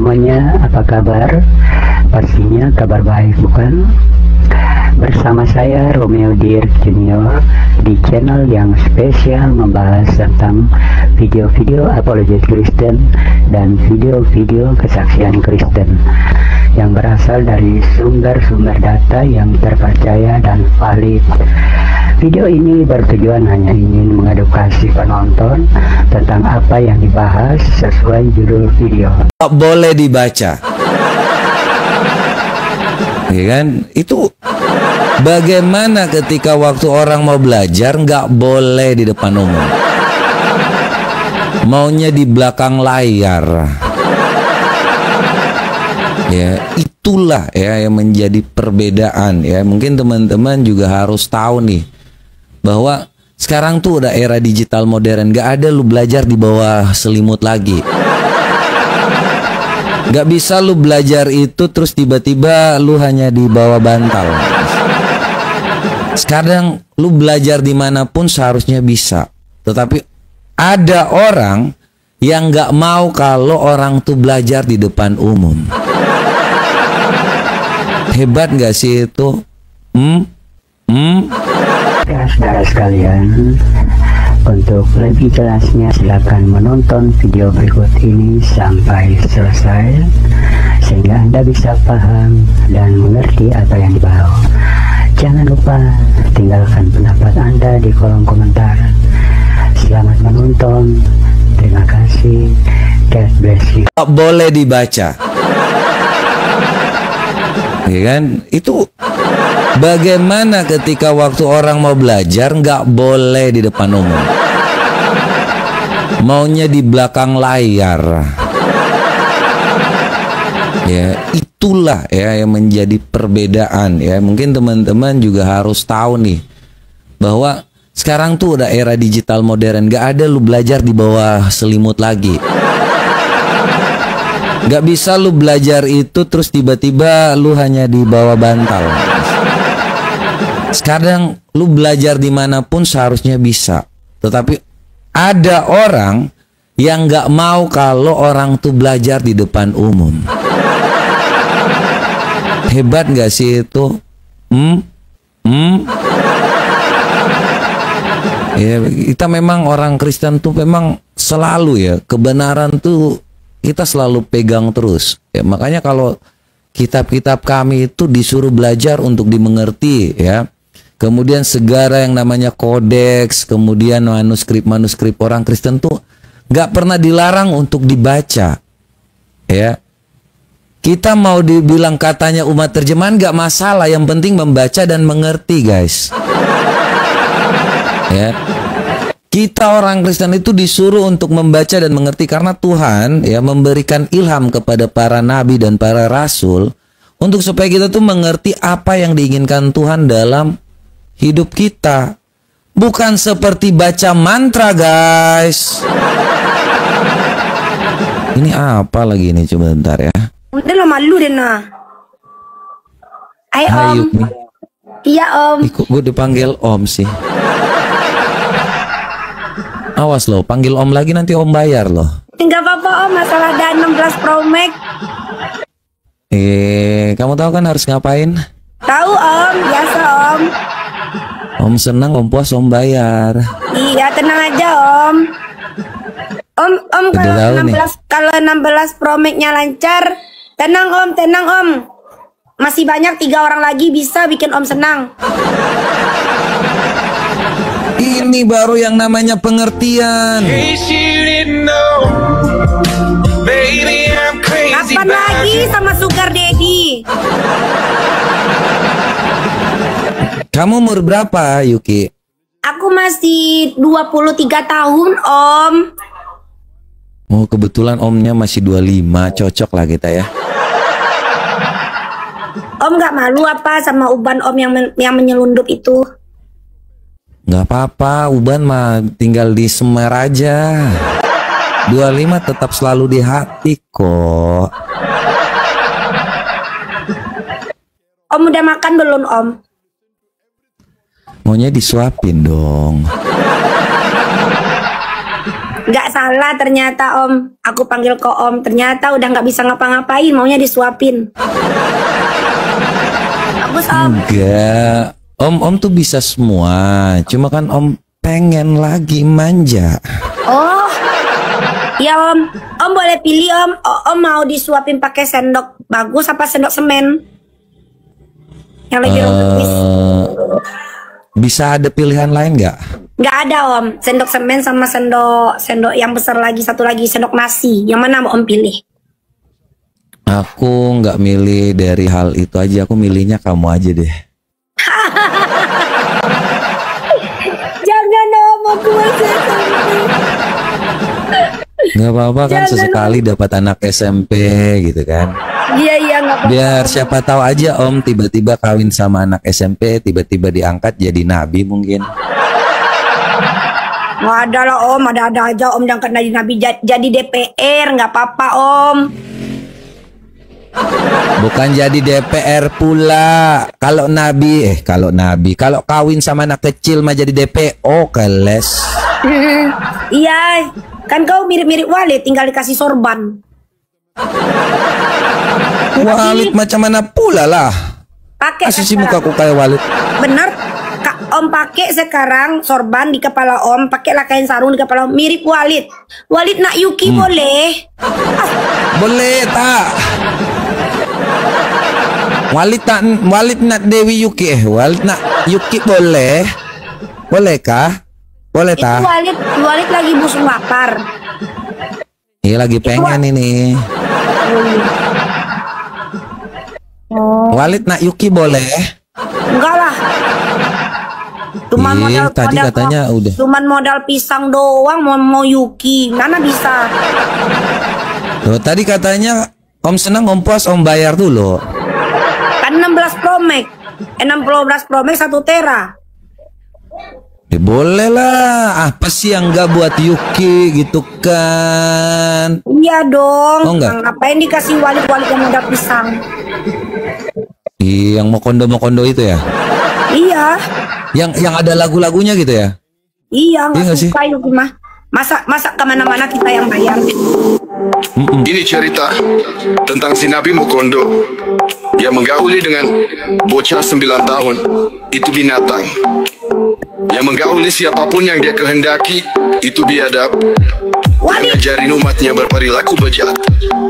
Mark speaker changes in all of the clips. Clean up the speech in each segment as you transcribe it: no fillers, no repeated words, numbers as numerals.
Speaker 1: semuanya, apa kabar? Pastinya kabar baik, bukan? Bersama saya Romeo Dirk Junior di channel yang spesial membahas tentang video-video apologet Kristen dan video-video kesaksian Kristen yang berasal dari sumber-sumber data yang terpercaya dan valid. Video ini bertujuan hanya ingin mengedukasi penonton tentang apa yang dibahas sesuai judul video.
Speaker 2: Tak boleh dibaca, ya kan? Itu bagaimana ketika waktu orang mau belajar nggak boleh di depan umum, maunya di belakang layar. Ya, itulah ya yang menjadi perbedaan ya. Mungkin teman-teman juga harus tahu nih bahwa sekarang tuh udah era digital modern. Gak ada lu belajar di bawah selimut lagi. Gak bisa lu belajar itu terus tiba-tiba lu hanya di bawah bantal. Sekarang lu belajar dimanapun seharusnya bisa. Tetapi ada orang yang gak mau kalau orang tuh belajar di depan umum. Hebat gak sih itu?
Speaker 1: Ya, saudara sekalian, untuk lebih jelasnya silakan menonton video berikut ini sampai selesai sehingga Anda bisa paham dan mengerti apa yang dibahas. Jangan lupa tinggalkan pendapat Anda di kolom komentar. Selamat menonton. Terima kasih. God bless you.
Speaker 2: Tak boleh dibaca, ya kan? Itu bagaimana ketika waktu orang mau belajar nggak boleh di depan umum, maunya di belakang layar. Ya, itulah ya yang menjadi perbedaan ya. Mungkin teman-teman juga harus tahu nih bahwa sekarang tuh udah era digital modern. Gak ada lu belajar di bawah selimut lagi. Gak bisa lu belajar itu terus tiba-tiba lu hanya di bawah bantal. Sekarang lu belajar dimanapun seharusnya bisa. Tetapi ada orang yang gak mau kalau orang tuh belajar di depan umum. Hebat gak sih itu? Ya, kita memang orang Kristen tuh memang selalu ya, kebenaran tuh kita selalu pegang terus. Ya, makanya kalau kitab-kitab kami itu disuruh belajar untuk dimengerti ya. Kemudian segala yang namanya kodeks, kemudian manuskrip-manuskrip orang Kristen tuh nggak pernah dilarang untuk dibaca. Ya, kita mau dibilang katanya umat terjemahan nggak masalah, yang penting membaca dan mengerti, guys. Ya, kita orang Kristen itu disuruh untuk membaca dan mengerti karena Tuhan ya memberikan ilham kepada para nabi dan para rasul untuk supaya kita tuh mengerti apa yang diinginkan Tuhan dalam hidup kita. Bukan seperti baca mantra, guys. Ini apa lagi nih, coba bentar ya.
Speaker 3: Udah lo malu deh nah. Hai Om. Iya Om.
Speaker 2: Ikut gue dipanggil Om sih. Awas loh, panggil Om lagi nanti Om bayar loh.
Speaker 3: Enggak apa-apa Om, masalah ada 16 Pro Max.
Speaker 2: Kamu tahu kan harus ngapain?
Speaker 3: Tahu Om, biasa Om.
Speaker 2: Om senang, Om puas, Om bayar.
Speaker 3: Iya, tenang aja Om. Om kalau 16 Pro Max-nya lancar, tenang Om. Masih banyak 3 orang lagi bisa bikin Om senang.
Speaker 2: Ini baru yang namanya pengertian.
Speaker 3: Kapan lagi sama Sugar Daddy?
Speaker 2: Kamu umur berapa, Yuki?
Speaker 3: Aku masih 23 tahun, Om.
Speaker 2: Oh, kebetulan Omnya masih 25, cocok lah kita ya.
Speaker 3: Om gak malu apa sama uban Om yang menyelundup itu?
Speaker 2: Nggak apa-apa, uban mah tinggal di Semer aja. 25 tetap selalu di hati kok.
Speaker 3: Om udah makan belum Om?
Speaker 2: Maunya disuapin dong.
Speaker 3: Nggak salah ternyata Om. Aku panggil kok Om. Ternyata udah nggak bisa ngapa-ngapain, maunya disuapin. Bagus Om.
Speaker 2: Enggak. Om tuh bisa semua. Cuma kan Om pengen lagi manja.
Speaker 3: Oh. Ya Om. Om boleh pilih Om. Om mau disuapin pakai sendok bagus apa sendok semen? Yang lebih romantis.
Speaker 2: Bisa ada pilihan lain nggak?
Speaker 3: Nggak ada Om. Sendok semen sama sendok yang besar lagi, satu lagi sendok nasi. Yang mana mau Om pilih?
Speaker 2: Aku nggak milih dari hal itu aja. Aku milihnya kamu aja deh.
Speaker 3: Jangan Om, aku masih
Speaker 2: Nggak apa-apa kan, sesekali dapat anak SMP gitu kan.
Speaker 3: Iya nggak apa-apa.
Speaker 2: Biar siapa tahu aja Om tiba-tiba kawin sama anak SMP, tiba-tiba diangkat jadi nabi mungkin.
Speaker 3: Nggak ada lah Om, ada aja Om yang kena nabi jadi DPR, nggak apa-apa Om.
Speaker 2: Bukan jadi DPR pula. Kalau kalau kawin sama anak kecil mah jadi DPO keles.
Speaker 3: Iya, kan kau mirip-mirip Walid, tinggal dikasih sorban.
Speaker 2: Walid macam mana pula lah?
Speaker 3: Pakai
Speaker 2: sih mukaku kayak Walid.
Speaker 3: Bener, Om pakai sekarang sorban di kepala Om, pakailah kain sarung di kepala Om, mirip Walid. Walid nak Yuki boleh?
Speaker 2: Boleh tak? Walid nak Dewi Yuki Walid nak Yuki boleh? Bolehkah? Boleh tak?
Speaker 3: Walid lagi busung lapar.
Speaker 2: Iya lagi pengen ini. Walid nak Yuki boleh?
Speaker 3: Enggak lah. Cuman modal
Speaker 2: tadi katanya udah.
Speaker 3: Cuman modal pisang doang mau Yuki. Mana bisa?
Speaker 2: Loh, tadi katanya Om senang Om puas Om bayar dulu.
Speaker 3: Kan 16 Pro Max. 16 Pro Max 1 tera.
Speaker 2: Boleh lah. Apa sih yang nggak buat Yuki gitu kan?
Speaker 3: Iya dong.
Speaker 2: Oh, enggak?
Speaker 3: Ngapain dikasih Walid yang modal pisang?
Speaker 2: Yang mau kondo itu ya?
Speaker 3: Iya.
Speaker 2: Yang ada lagu-lagunya gitu ya?
Speaker 3: Iya, nggak
Speaker 2: sih?
Speaker 3: suka Yuki mah. Masa kemana-mana kita yang bayar.
Speaker 4: Ini cerita tentang si Nabi Mukondo yang menggauli dengan bocah 9 tahun. Itu binatang yang menggauli siapapun yang dia kehendaki. Itu biadab. Ngajarin umatnya berperilaku bejat.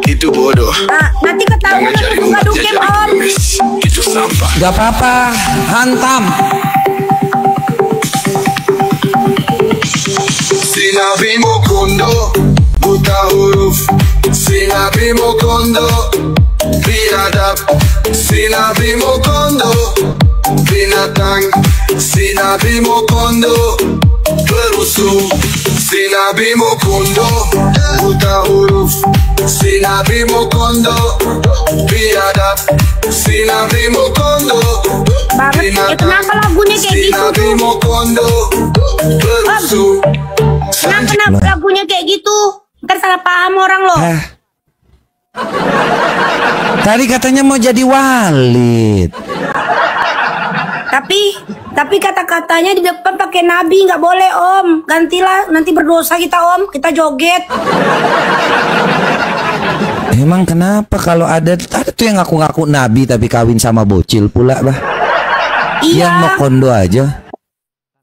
Speaker 4: Itu bodoh.
Speaker 3: Nanti ketahuan
Speaker 4: ngajarin
Speaker 3: aku
Speaker 4: umatnya
Speaker 3: jadi
Speaker 4: jadi pengemis. Itu sampah.
Speaker 2: Gak apa-apa, hantam.
Speaker 4: Si Nabi Mukondo buta huruf. Si Nabi Mukondo biadab. Si Nabi Mukondo binatang. Si Nabi Mukondo perusuh. Si Nabi Mukondo buta huruf. Si Nabi Mukondo biadab. Si Nabi Mukondo
Speaker 3: banget. Kenapa lagunya kayak gitu
Speaker 4: Nabi
Speaker 3: tuh?
Speaker 4: Mukondo perusuh.
Speaker 3: Kenapa lagunya kayak gitu? Kan salah paham orang loh.
Speaker 2: Tadi katanya mau jadi Walid.
Speaker 3: Tapi kata-katanya di depan pakai Nabi, nggak boleh Om. Gantilah, nanti berdosa kita Om. Kita joget.
Speaker 2: Emang kenapa kalau ada tuh yang ngaku-ngaku Nabi tapi kawin sama bocil pula bah?
Speaker 3: Iya.
Speaker 2: Yang mau kondo aja.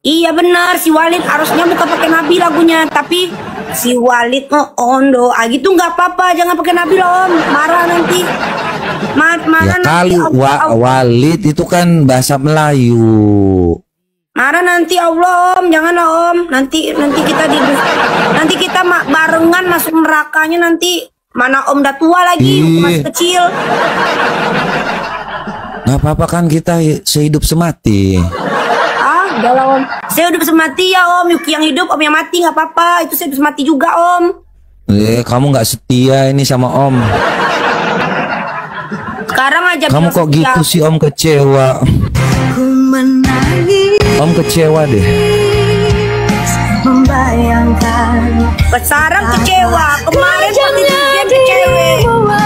Speaker 3: Iya benar, si Walid harusnya bukan pakai Nabi lagunya, tapi si Walid mau kondo. Gitu nggak apa-apa, jangan pakai Nabi loh Om. Marah nanti.
Speaker 2: Ya kali Walid itu kan bahasa Melayu.
Speaker 3: Marah nanti Allah Om, janganlah Om. Nanti kita barengan masuk nerakanya nanti. Mana Om udah tua lagi, masih kecil.
Speaker 2: Nggak apa-apa kan kita sehidup semati.
Speaker 3: Udah Om. Saya hidup semati ya Om. Yuki yang hidup, Om yang mati nggak apa-apa. Itu saya hidup semati juga Om.
Speaker 2: Kamu nggak setia ini sama Om.
Speaker 3: Sekarang aja
Speaker 2: kamu kok setia. Gitu sih Om, kecewa. Om kecewa deh.
Speaker 3: Membayangkan. Sekarang kecewa. Kemarin dia kecewa.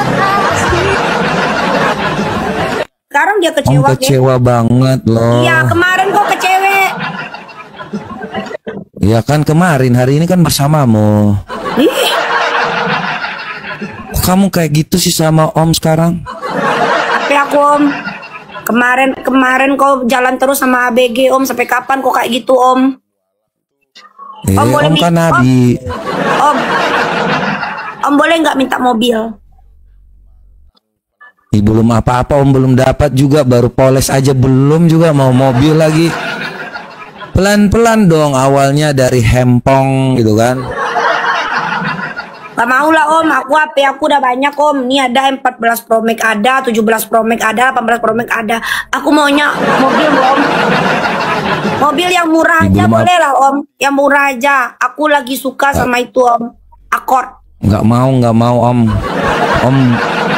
Speaker 3: Sekarang dia kecewa.
Speaker 2: Om kecewa banget loh.
Speaker 3: Iya kemarin kok kecewa.
Speaker 2: Ya kan kemarin, hari ini kan bersamamu.
Speaker 3: Ih,
Speaker 2: Kok kamu kayak gitu sih sama Om sekarang?
Speaker 3: tapi aku Om. Kemarin kau jalan terus sama ABG Om. Sampai kapan kau kayak gitu Om? Om boleh
Speaker 2: Om kan Nabi.
Speaker 3: Om boleh nggak minta mobil?
Speaker 2: Belum apa-apa Om, belum dapat juga, baru poles aja belum juga mau mobil lagi. Pelan-pelan dong, awalnya dari hempong gitu kan.
Speaker 3: Gak mau lah Om, HP aku udah banyak Om. Nih ada 14 Pro Max ada, 17 Pro Max ada, 18 Pro Max ada. Aku maunya mobil Om. Mobil yang murah aja boleh lah Om. Yang murah aja. Aku lagi suka sama itu Om. Accord.
Speaker 2: Nggak mau Om. Om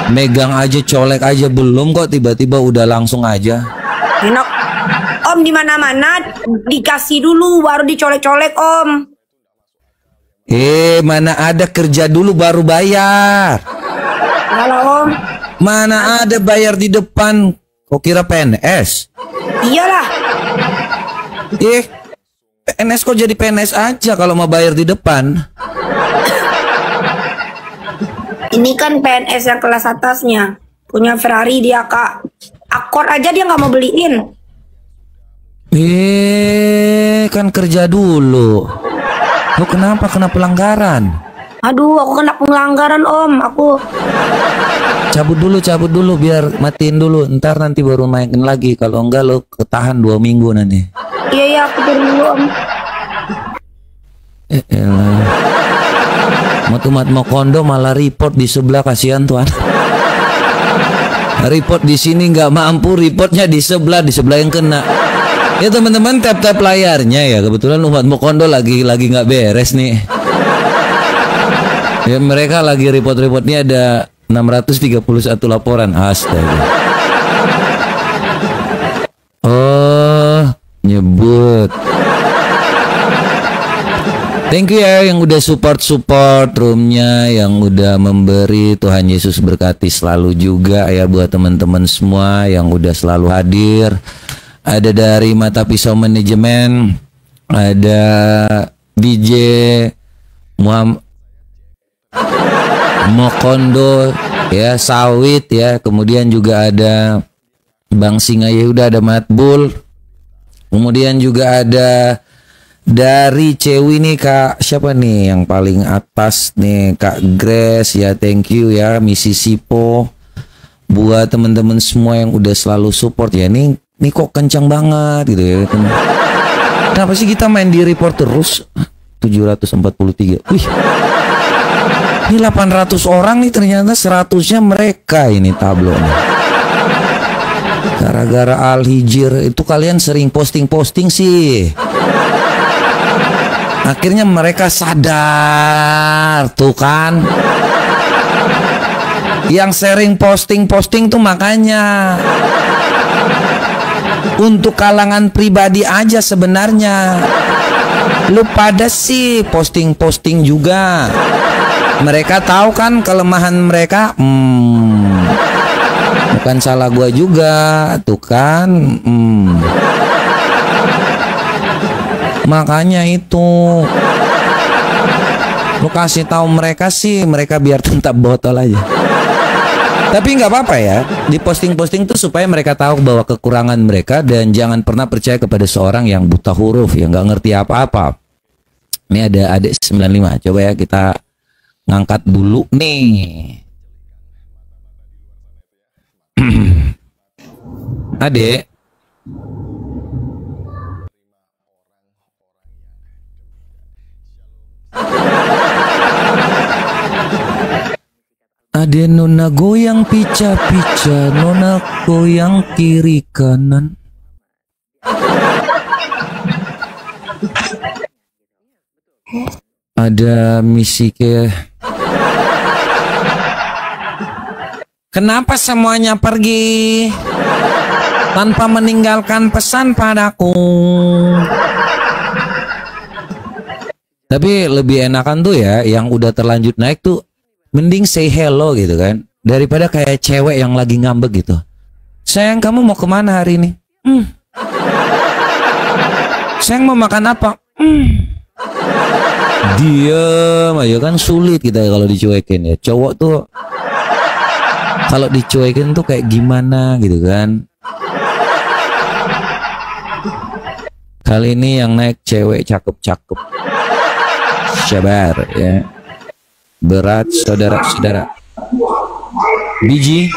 Speaker 2: megang aja, colek aja belum kok tiba-tiba udah langsung aja.
Speaker 3: Enak. Om di mana-mana dikasih dulu baru dicolek-colek Om.
Speaker 2: Mana ada kerja dulu baru bayar.
Speaker 3: Halo Om.
Speaker 2: Mana ada bayar di depan. Kok kira PNS?
Speaker 3: Iyalah.
Speaker 2: PNS kok jadi PNS aja kalau mau bayar di depan.
Speaker 3: Ini kan PNS yang kelas atasnya. Punya Ferrari dia Kak. Accord aja dia nggak mau beliin.
Speaker 2: Kan kerja dulu. Lu kenapa kena pelanggaran?
Speaker 3: Aduh, aku kena pelanggaran Om. Aku
Speaker 2: cabut dulu biar matiin dulu. Ntar nanti baru mainin lagi. Kalau enggak lo ketahan 2 minggu nanti.
Speaker 3: Iya aku turun dulu Om.
Speaker 2: Elah. Mau kondo malah report di sebelah, kasihan tuan. Report di sini nggak mampu, reportnya di sebelah yang kena. Ya teman-teman, tap layarnya ya. Kebetulan Umat Mokondo lagi nggak beres nih. Ya mereka lagi report-reportnya ada 631 laporan. Astaga. Oh, nyebut. Thank you ya yang udah support roomnya, yang udah memberi. Tuhan Yesus berkati selalu juga ya buat teman-teman semua yang udah selalu hadir. Ada dari Mata Pisau Manajemen, ada DJ Muhammad Mokondo ya, Sawit ya, kemudian juga ada Bang Singa Yehuda, ada Matbul, kemudian juga ada dari Cewi nih Kak, siapa nih yang paling atas nih, Kak Grace ya, thank you ya, Misi Sipo. Buat teman-teman semua yang udah selalu support ya, nih kok kencang banget gitu ya. Kenapa sih kita main di report terus? 743. Wih. Ini 800 orang nih, ternyata 100-nya mereka ini tablonya. Gara-gara Al-Hijir itu kalian sering posting sih. Akhirnya mereka sadar tuh kan. Yang sering posting tuh makanya untuk kalangan pribadi aja sebenarnya. Lu pada sih posting juga. Mereka tahu kan kelemahan mereka. Bukan salah gua juga tuh kan. Makanya itu lu kasih tahu mereka sih, mereka biar tetap botol aja. Tapi nggak apa-apa ya, di posting tuh supaya mereka tahu bahwa kekurangan mereka, dan jangan pernah percaya kepada seorang yang buta huruf, yang nggak ngerti apa-apa. Ini ada adik 95, coba ya kita ngangkat dulu nih. Adek. Ade nona goyang pica-pica, nona goyang kiri kanan. Ada misi ke. Kenapa semuanya pergi tanpa meninggalkan pesan padaku? Tapi lebih enakan tuh ya, yang udah terlanjut naik tuh mending say hello gitu kan, daripada kayak cewek yang lagi ngambek gitu. Sayang, kamu mau kemana hari ini? Sayang, mau makan apa? Diem aja kan, sulit kita kalau dicuekin ya. Cowok tuh kalau dicuekin tuh kayak gimana gitu kan. Kali ini yang naik cewek cakep-cakep. Sabar ya. Berat saudara-saudara. Biji.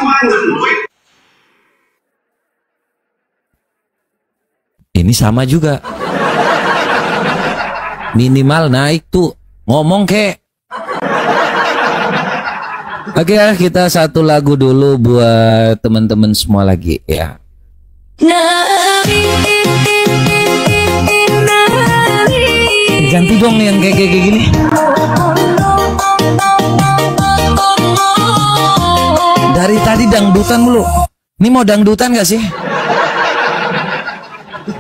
Speaker 2: Ini sama juga. Minimal naik tuh. Ngomong kek. Oke, kita satu lagu dulu buat teman-teman semua lagi ya. Ganti dong nih yang kayak gini. Dari tadi dangdutan mulu. Ini mau dangdutan gak sih?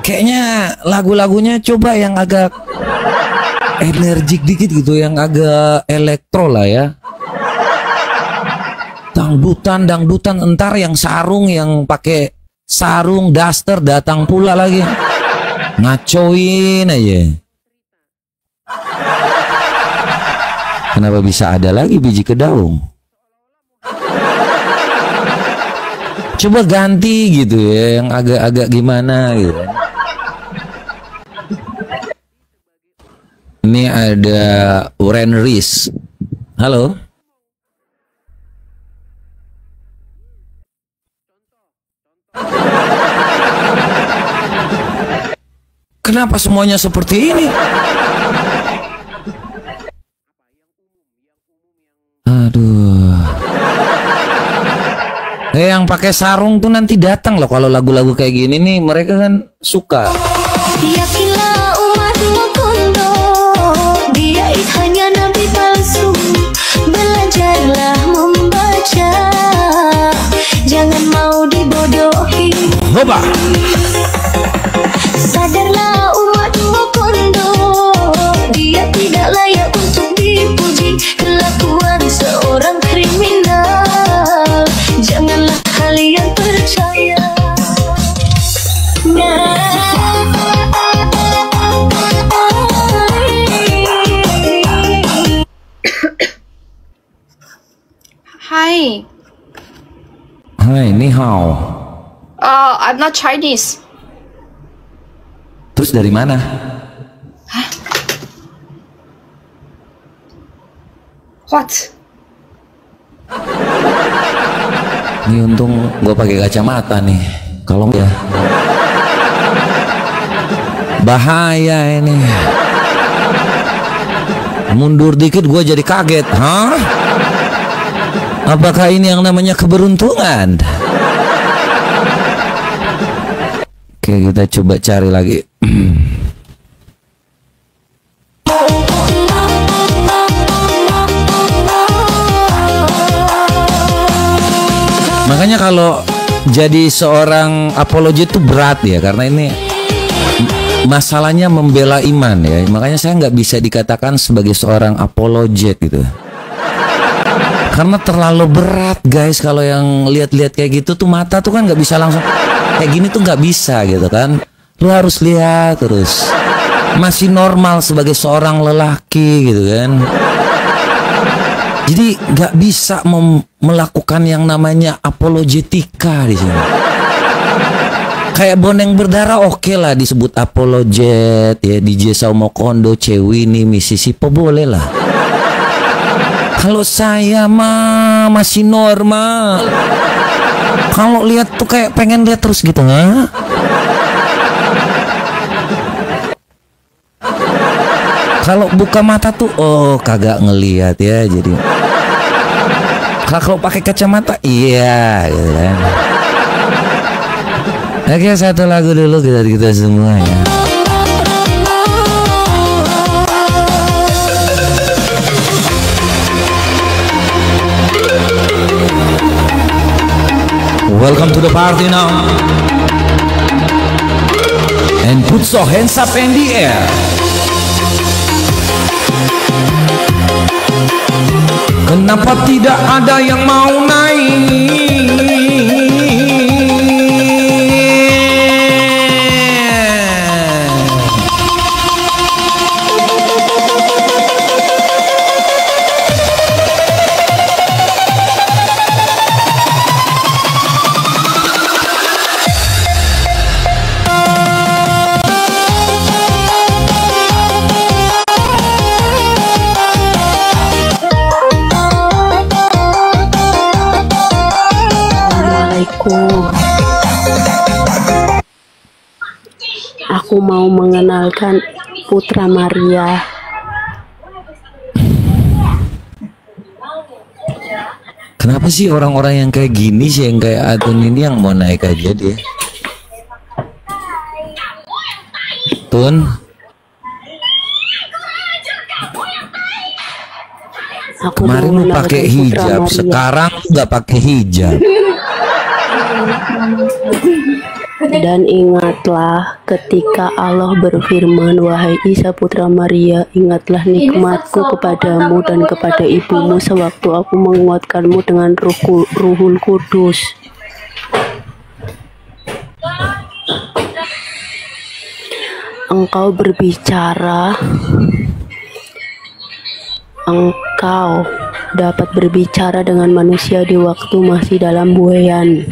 Speaker 2: Kayaknya lagu-lagunya coba yang agak energik dikit gitu, yang agak elektro lah ya. Dangdutan entar yang sarung, yang pakai sarung daster datang pula lagi. Ngacoin aja. Kenapa bisa ada lagi biji kedaung? Coba ganti gitu ya, yang agak-agak gimana gitu. Ini ada Uren Riz. Halo. Kenapa semuanya seperti ini? Aduh. Yang pakai sarung tuh nanti datang loh kalau lagu-lagu kayak gini nih, mereka kan suka.
Speaker 5: Yakinlah umat Mukondo, dia hanya nabi palsu. Belajarlah membaca, jangan mau dibodohi.
Speaker 2: Hoba.
Speaker 5: Sadarlah umat Mukondo, dia tidak layak untuk dipuji. Kelakuan seorang kriminal, janganlah kalian percaya.
Speaker 6: Hi.
Speaker 2: Hai, ni hao.
Speaker 6: I'm not Chinese.
Speaker 2: Terus dari mana?
Speaker 6: What?
Speaker 2: Ini untung gue pakai kacamata nih. Kalau ya bahaya ini. Mundur dikit gue jadi kaget. Hah? Apakah ini yang namanya keberuntungan? Oke, kita coba cari lagi. Makanya kalau jadi seorang apologet itu berat ya, karena ini masalahnya membela iman ya. Makanya saya nggak bisa dikatakan sebagai seorang apologet gitu. Karena terlalu berat guys, kalau yang lihat-lihat kayak gitu tuh mata tuh kan nggak bisa langsung kayak gini tuh, nggak bisa gitu kan. Lu harus lihat terus. Masih normal sebagai seorang lelaki gitu kan. Jadi nggak bisa melakukan yang namanya apologetika di sini. Kayak Boneng Berdarah oke lah disebut apologet ya, DJ Saumokondo, Cewini, Mississippi boleh lah. Kalau saya mah masih normal. Kalau lihat tuh kayak pengen lihat terus gitu nggak? Kalau buka mata tuh oh kagak ngelihat ya, jadi kalau pakai kacamata iya gitu kan. Oke, satu lagu dulu kita semua ya. Welcome to the party now. And put your hands up in the air. Kenapa tidak ada yang mau naik?
Speaker 7: Aku mau mengenalkan Putra Maria.
Speaker 2: Kenapa sih orang-orang yang kayak gini sih, yang kayak Atun ini yang mau naik aja dia? Tun,
Speaker 7: Aku
Speaker 2: kemarin
Speaker 7: mau
Speaker 2: lu pakai
Speaker 7: mengenalkan Putra
Speaker 2: hijab,
Speaker 7: Maria.
Speaker 2: sekarang nggak pakai hijab.
Speaker 7: Dan ingatlah ketika Allah berfirman, wahai Isa putra Maria, ingatlah nikmatku kepadamu dan kepada ibumu sewaktu aku menguatkanmu dengan Ruhul Kudus. Engkau dapat berbicara dengan manusia di waktu masih dalam buayan.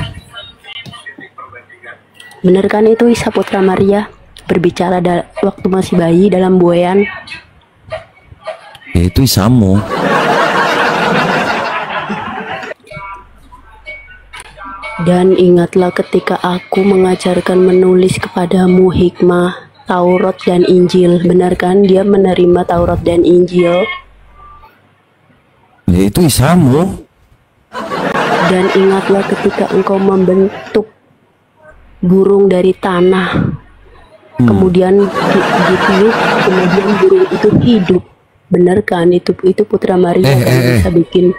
Speaker 7: Benar kan itu Isa putra Maria berbicara waktu masih bayi dalam buayan?
Speaker 2: Ya, itu Isamu.
Speaker 7: Dan ingatlah ketika aku mengajarkan menulis kepadamu hikmah, Taurat dan Injil. Benar kan dia menerima Taurat dan Injil?
Speaker 2: Ya, itu Isamu.
Speaker 7: Dan ingatlah ketika engkau membentuk burung dari tanah, kemudian ditiup, kemudian burung itu hidup. Benar kan itu Putra Maria bisa bikin,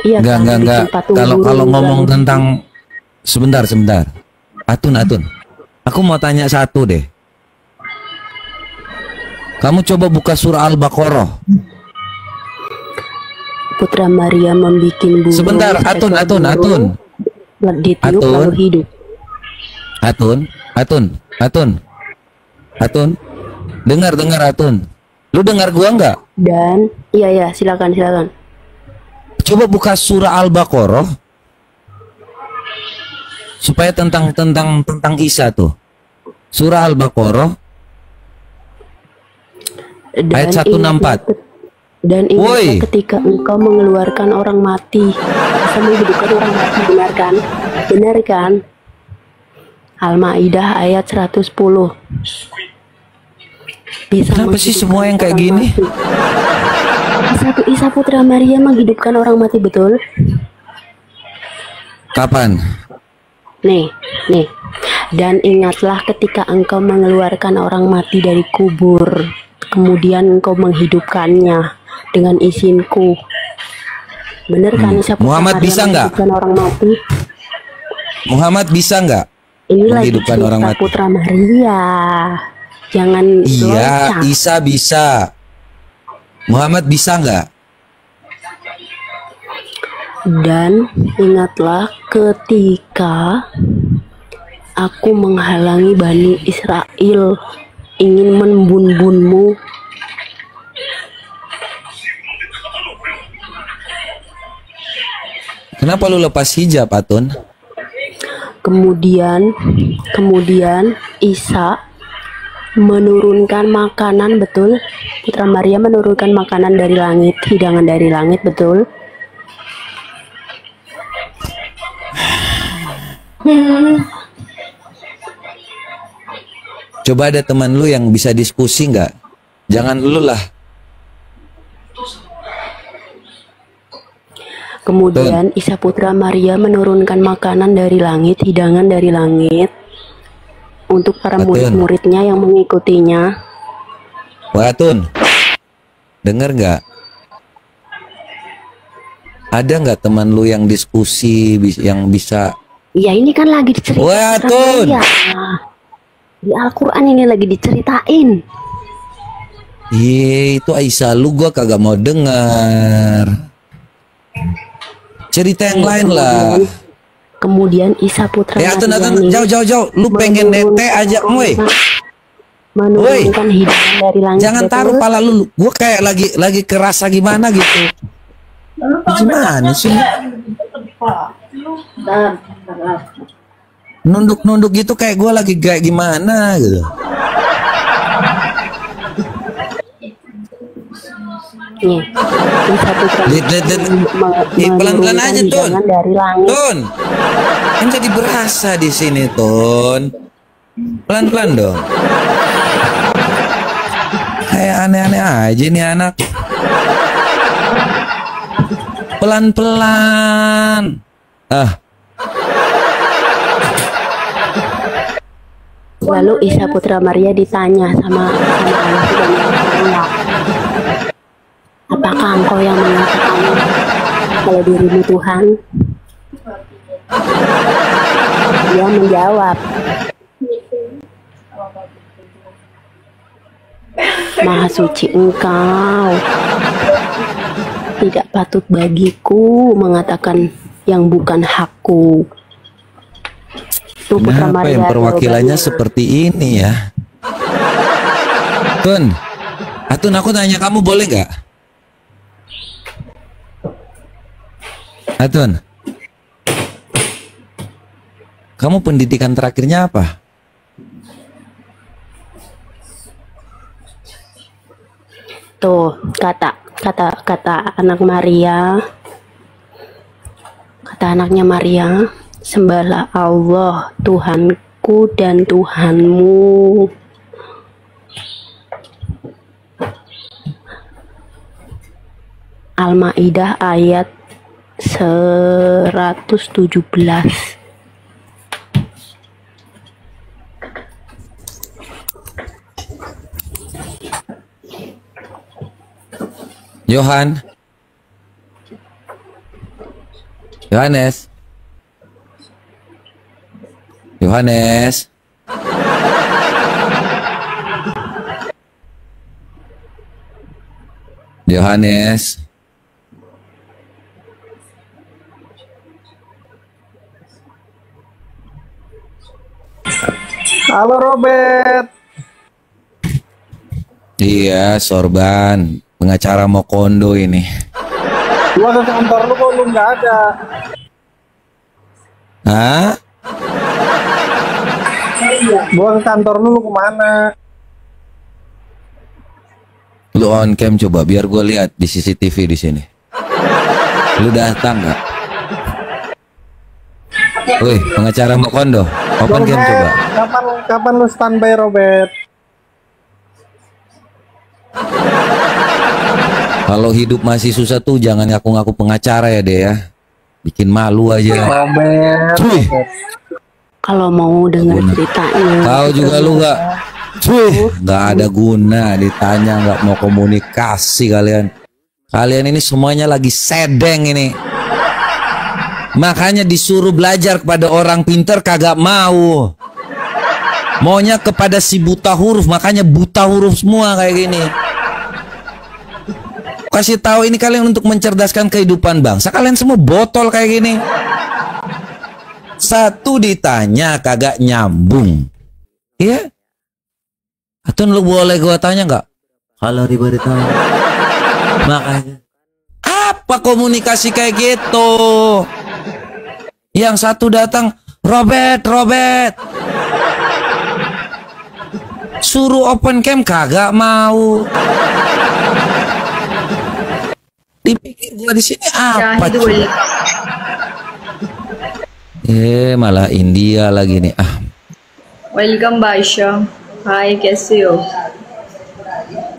Speaker 7: iya kan, bikin patung burung.
Speaker 2: Kalau ngomong tentang sebentar, Atun, aku mau tanya satu deh. Kamu coba buka surah Al-Baqarah.
Speaker 7: Putra Maria membuat burung.
Speaker 2: Sebentar, Atun.
Speaker 7: Ditiup lalu hidup.
Speaker 2: Atun. Dengar Atun. Lu dengar gua nggak?
Speaker 7: Dan iya silakan.
Speaker 2: Coba buka surah Al-Baqarah supaya tentang Isa tuh. Surah Al-Baqarah ayat 164.
Speaker 7: Dan ingatlah ketika engkau mengeluarkan orang mati, bisa menghidupkan orang mati, benar kan? Al-Maidah ayat 110.
Speaker 2: Kenapa sih semua yang kayak gini?
Speaker 7: Isa putra Maria menghidupkan orang mati, betul?
Speaker 2: Kapan?
Speaker 7: Nih. Dan ingatlah ketika engkau mengeluarkan orang mati dari kubur, kemudian engkau menghidupkannya dengan izinku. Benar kan Isa putra
Speaker 2: Muhammad
Speaker 7: Maria
Speaker 2: bisa nggak?
Speaker 7: Orang mati?
Speaker 2: Muhammad bisa nggak?
Speaker 7: Ini lagi
Speaker 2: menghidupkan orang mati.
Speaker 7: Putra Maria. Jangan
Speaker 2: iya,
Speaker 7: loncat.
Speaker 2: Isa bisa. Muhammad bisa nggak?
Speaker 7: Dan ingatlah ketika aku menghalangi Bani Israel ingin membun-bunmu.
Speaker 2: Kenapa lu lepas hijab, Atun?
Speaker 7: Kemudian Isa menurunkan makanan, betul? Putra Maria menurunkan makanan dari langit, hidangan dari langit, betul?
Speaker 2: Coba ada teman lu yang bisa diskusi nggak? Jangan lu lah.
Speaker 7: Kemudian Isa putra Maria menurunkan makanan dari langit, hidangan dari langit untuk para murid-muridnya yang mengikutinya.
Speaker 2: Wah, Tun, denger nggak? Ada nggak teman lu yang diskusi yang bisa?
Speaker 7: Ya ini kan lagi diceritain.
Speaker 2: Wah, Tun.
Speaker 7: Di Al-Quran ini lagi diceritain.
Speaker 2: Iya, itu Aisyah lu gua kagak mau dengar. Cerita yang lain lah.
Speaker 7: Kemudian Isa putra
Speaker 2: Atun, jauh. Lu pengen nete aja, woi.
Speaker 7: Menurunkan hidangan dari langit.
Speaker 2: Jangan taruh pala lu. Gua kayak lagi kerasa gimana gitu. Gimana sih? Nunduk gitu kayak gua lagi kayak gimana gitu.
Speaker 7: nih. Isa Putra
Speaker 2: pelan-pelan aja, Tun.
Speaker 7: Dari langit.
Speaker 2: Tun, kan jadi berasa di sini, Tun. Pelan-pelan dong. Kayak aneh-aneh aja nih anak. Pelan-pelan.
Speaker 7: Lalu Isa Putra Maria ditanya sama Allah Subhanahu wa Ta'ala, apakah engkau yang mengatakan kalau dirimu Tuhan? Dia menjawab, Maha suci engkau, tidak patut bagiku mengatakan yang bukan hakku.
Speaker 2: Kenapa yang perwakilannya seperti ini ya? Tun, aku tanya kamu boleh nggak? Atun, kamu pendidikan terakhirnya apa?
Speaker 7: Tuh, kata anak Maria, kata anaknya Maria, sembahlah Allah Tuhanku dan Tuhanmu. Al-Maidah ayat 117.
Speaker 2: Yohanes. Yohanes.
Speaker 8: Halo Robert.
Speaker 2: Iya, Sorban, pengacara Mokondo ini.
Speaker 8: Gua ke kantor lu kok lu nggak ada.
Speaker 2: Hah?
Speaker 8: Gua ke kantor lu kemana?
Speaker 2: Lu on cam coba biar gue lihat di CCTV di sini. Lu datang nggak? Wih, pengacara Mokondo, open cam coba.
Speaker 8: Kapan lu standby Robert?
Speaker 2: Kalau hidup masih susah tuh jangan ngaku-ngaku pengacara ya deh ya. Bikin malu aja.
Speaker 8: Robert.
Speaker 7: Kalau mau dengar ceritanya.
Speaker 2: Tahu juga lu nggak? Nggak ada guna ditanya, nggak mau komunikasi kalian. Kalian ini semuanya lagi sedeng ini. Makanya disuruh belajar kepada orang pinter kagak mau. Maunya kepada si buta huruf, makanya buta huruf semua kayak gini. Kasih tahu ini kalian untuk mencerdaskan kehidupan bangsa. Kalian semua botol kayak gini. Satu ditanya kagak nyambung. Iya? Atau lu boleh gua tanya nggak? Kalau diberitahu. Makanya. Apa komunikasi kayak gitu? Yang satu datang, Robert. Suruh open cam kagak mau. Dipikir gua di sini apa? Malah India lagi nih.
Speaker 6: Welcome Baisha. Hi, कैसे हो?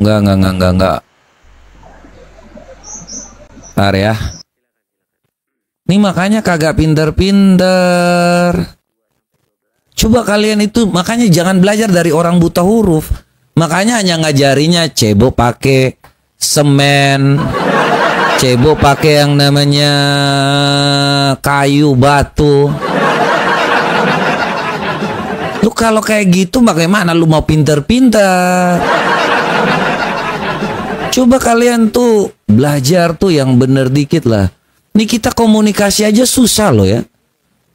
Speaker 2: Enggak. Bentar ya. Ini makanya kagak pinter-pinter. Coba kalian itu, makanya jangan belajar dari orang buta huruf. Makanya hanya ngajarinya cebok pakai semen, cebok pakai yang namanya kayu batu. Lu kalau kayak gitu bagaimana lu mau pinter-pinter? Coba kalian tuh belajar tuh yang bener dikit lah. Ini kita komunikasi aja susah loh ya.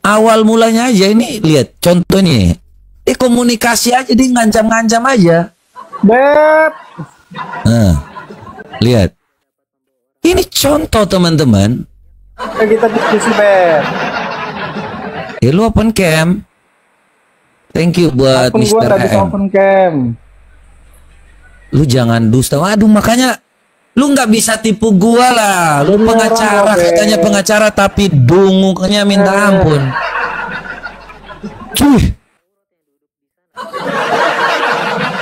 Speaker 2: Awal mulanya aja ini lihat contohnya. Dia komunikasi aja dia ngancam-ngancam aja.
Speaker 8: Beb.
Speaker 2: Lihat. Ini contoh teman-teman.
Speaker 8: Kita diskusi Beb.
Speaker 2: Lu open cam. Thank you buat Mr. HM.
Speaker 8: Open cam.
Speaker 2: Lu jangan dusta. Waduh makanya Lu nggak bisa tipu gua lah. Lu pengacara, katanya pengacara tapi dunguknya minta ampun. Cuy.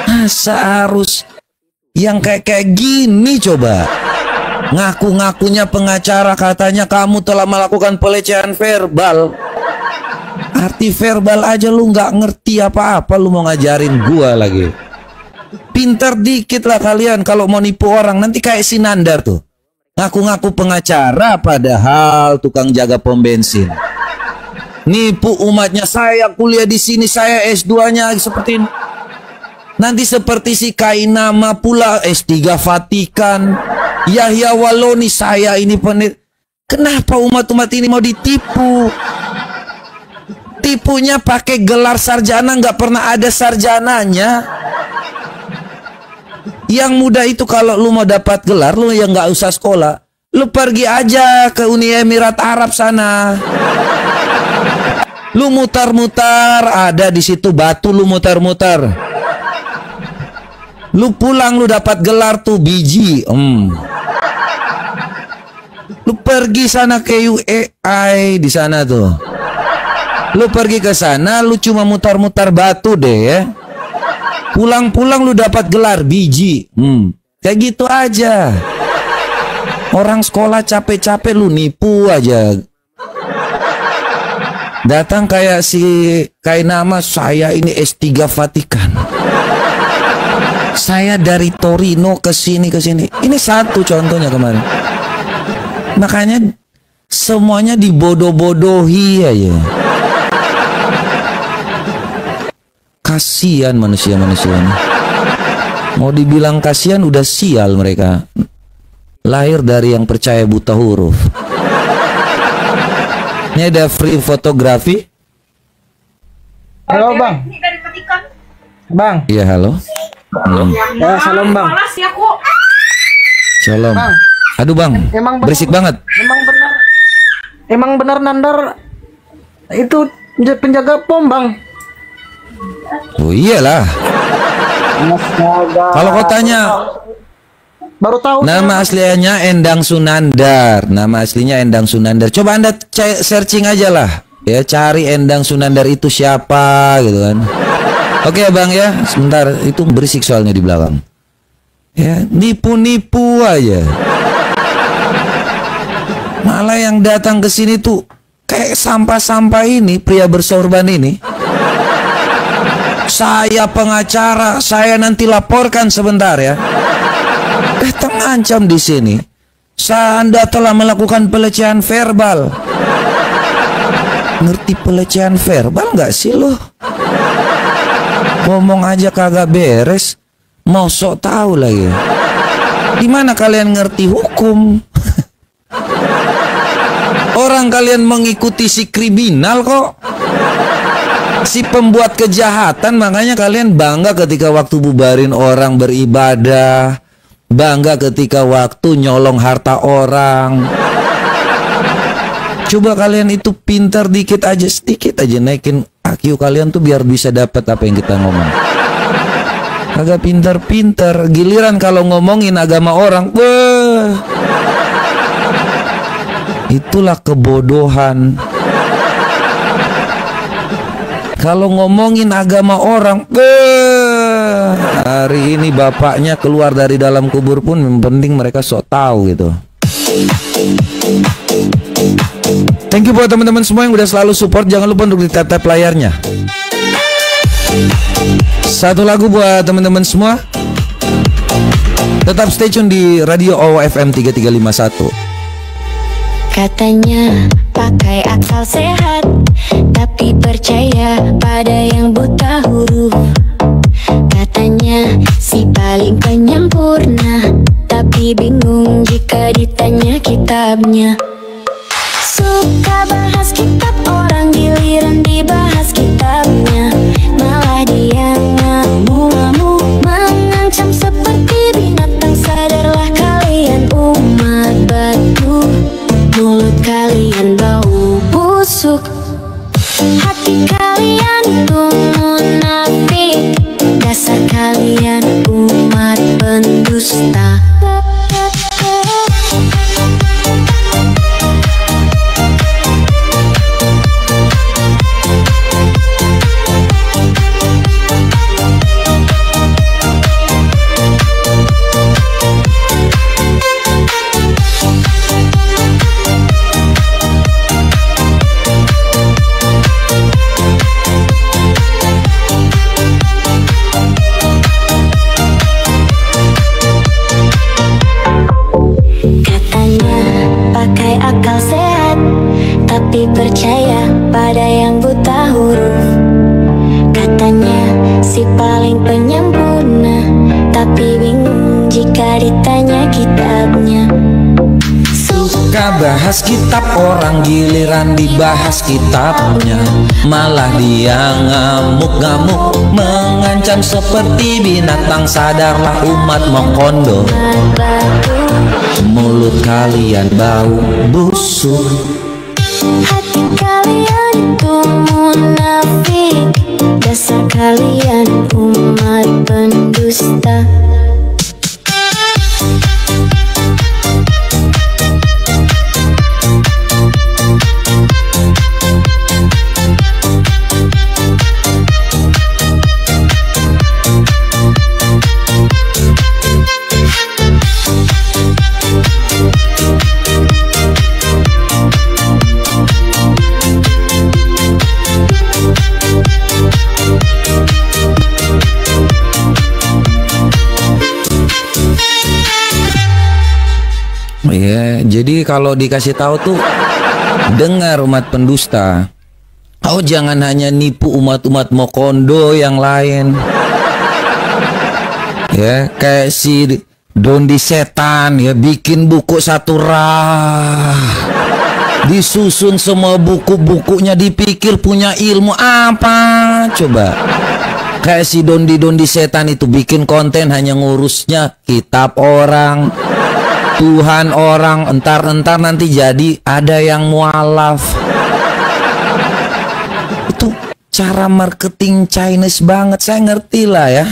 Speaker 2: Masa harus yang kayak gini coba. Ngaku-ngakunya pengacara, katanya kamu telah melakukan pelecehan verbal. Arti verbal aja lu nggak ngerti apa-apa, lu mau ngajarin gua lagi. Pintar dikit lah kalian kalau mau nipu orang. Nanti kayak si Nandar tuh, ngaku-ngaku pengacara padahal tukang jaga pom bensin. Nipu umatnya, saya kuliah di sini, saya S2-nya seperti ini. Nanti seperti si Kainama pula S3 Vatikan, Yahya Waloni, saya ini penit. Kenapa umat-umat ini mau ditipu? Tipunya pakai gelar sarjana, nggak pernah ada sarjananya. Yang mudah itu kalau lu mau dapat gelar, lu yang nggak usah sekolah, lu pergi aja ke Uni Emirat Arab sana. Lu mutar-mutar, ada di situ batu, lu mutar-mutar. Lu pulang, lu dapat gelar tuh biji. Lu pergi sana ke UAI di sana tuh. Lu pergi ke sana, lu cuma mutar-mutar batu deh ya. Pulang-pulang lu dapat gelar biji. Kayak gitu aja. Orang sekolah capek-capek lu nipu aja. Datang kayak si Kainama, saya ini S3 Vatikan. Saya dari Torino ke sini. Ini satu contohnya kemarin. Makanya semuanya dibodoh-bodohi aja. Kasihan manusia-manusia ini. Mau dibilang kasihan udah sial mereka. Lahir dari yang percaya buta huruf. Ini ada free fotografi.
Speaker 8: Halo bang. Bang.
Speaker 2: Iya halo.
Speaker 8: Ya salam bang.
Speaker 2: Shalom.
Speaker 8: Bang.
Speaker 2: Aduh bang, berisik banget.
Speaker 8: Emang benar Nandar itu penjaga pom bang.
Speaker 2: Oh iyalah. Kalau kau tanya,
Speaker 8: baru tahu.
Speaker 2: nama aslinya Endang Sunandar. Nama aslinya Endang Sunandar. Coba Anda searching aja lah. Ya, cari Endang Sunandar itu siapa gitu kan. Oke bang ya, sebentar, itu berisik soalnya di belakang. Ya, nipu-nipu aja. Malah yang datang ke sini tuh kayak sampah-sampah ini, pria bersorban ini. Saya pengacara, saya nanti laporkan sebentar ya. Datang ancam di sini. Anda telah melakukan pelecehan verbal. Ngerti pelecehan verbal nggak sih lo? Ngomong aja kagak beres, mau sok tahu lagi. Gimana kalian ngerti hukum? Orang kalian mengikuti si kriminal kok, si pembuat kejahatan. Makanya kalian bangga ketika waktu bubarin orang beribadah, bangga ketika waktu nyolong harta orang. Coba kalian itu pintar dikit aja, sedikit aja naikin IQ kalian tuh biar bisa dapat apa yang kita ngomong. Agak pintar-pintar, giliran kalau ngomongin agama orang, wah, itulah kebodohan. Kalau ngomongin agama orang, hari ini bapaknya keluar dari dalam kubur pun yang penting mereka sok tahu gitu. Thank you buat teman-teman semua yang udah selalu support. Jangan lupa untuk di tap-tap layarnya. Satu lagu buat teman-teman semua. Tetap stay tune di Radio OFM 3351.
Speaker 5: Katanya pakai akal sehat, tapi percaya pada yang buta huruf. Katanya si paling penyempurna, tapi bingung jika ditanya kitabnya. Suka bahas kitab orang, giliran dibahas kitabnya malah dia ngamuk-ngamuk, mengancam seperti binatang. Sadarlah kalian umat batu, mulut kalian bau busuk, hati kalian itu munafik, dasar kalian umat pendusta. si paling penyempurna, tapi bingung jika ditanya kitabnya.
Speaker 2: Suka bahas kitab orang, giliran dibahas kitabnya malah dia ngamuk-ngamuk, mengancam seperti binatang. Sadarlah umat Mokondo, mulut kalian bau busuk.
Speaker 5: Hati kalian itu munafik, dasar kalian umat pendusta.
Speaker 2: Ya, jadi kalau dikasih tahu tuh, dengar umat pendusta, kau jangan hanya nipu umat-umat Mokondo yang lain. Ya, kayak si Dondi Setan ya, bikin buku satu disusun semua buku-bukunya, dipikir punya ilmu apa coba. Kayak si Dondi Setan itu bikin konten hanya ngurusnya kitab orang, Tuhan orang, entar-entar nanti jadi ada yang mualaf. Itu cara marketing Chinese banget, saya ngerti lah ya.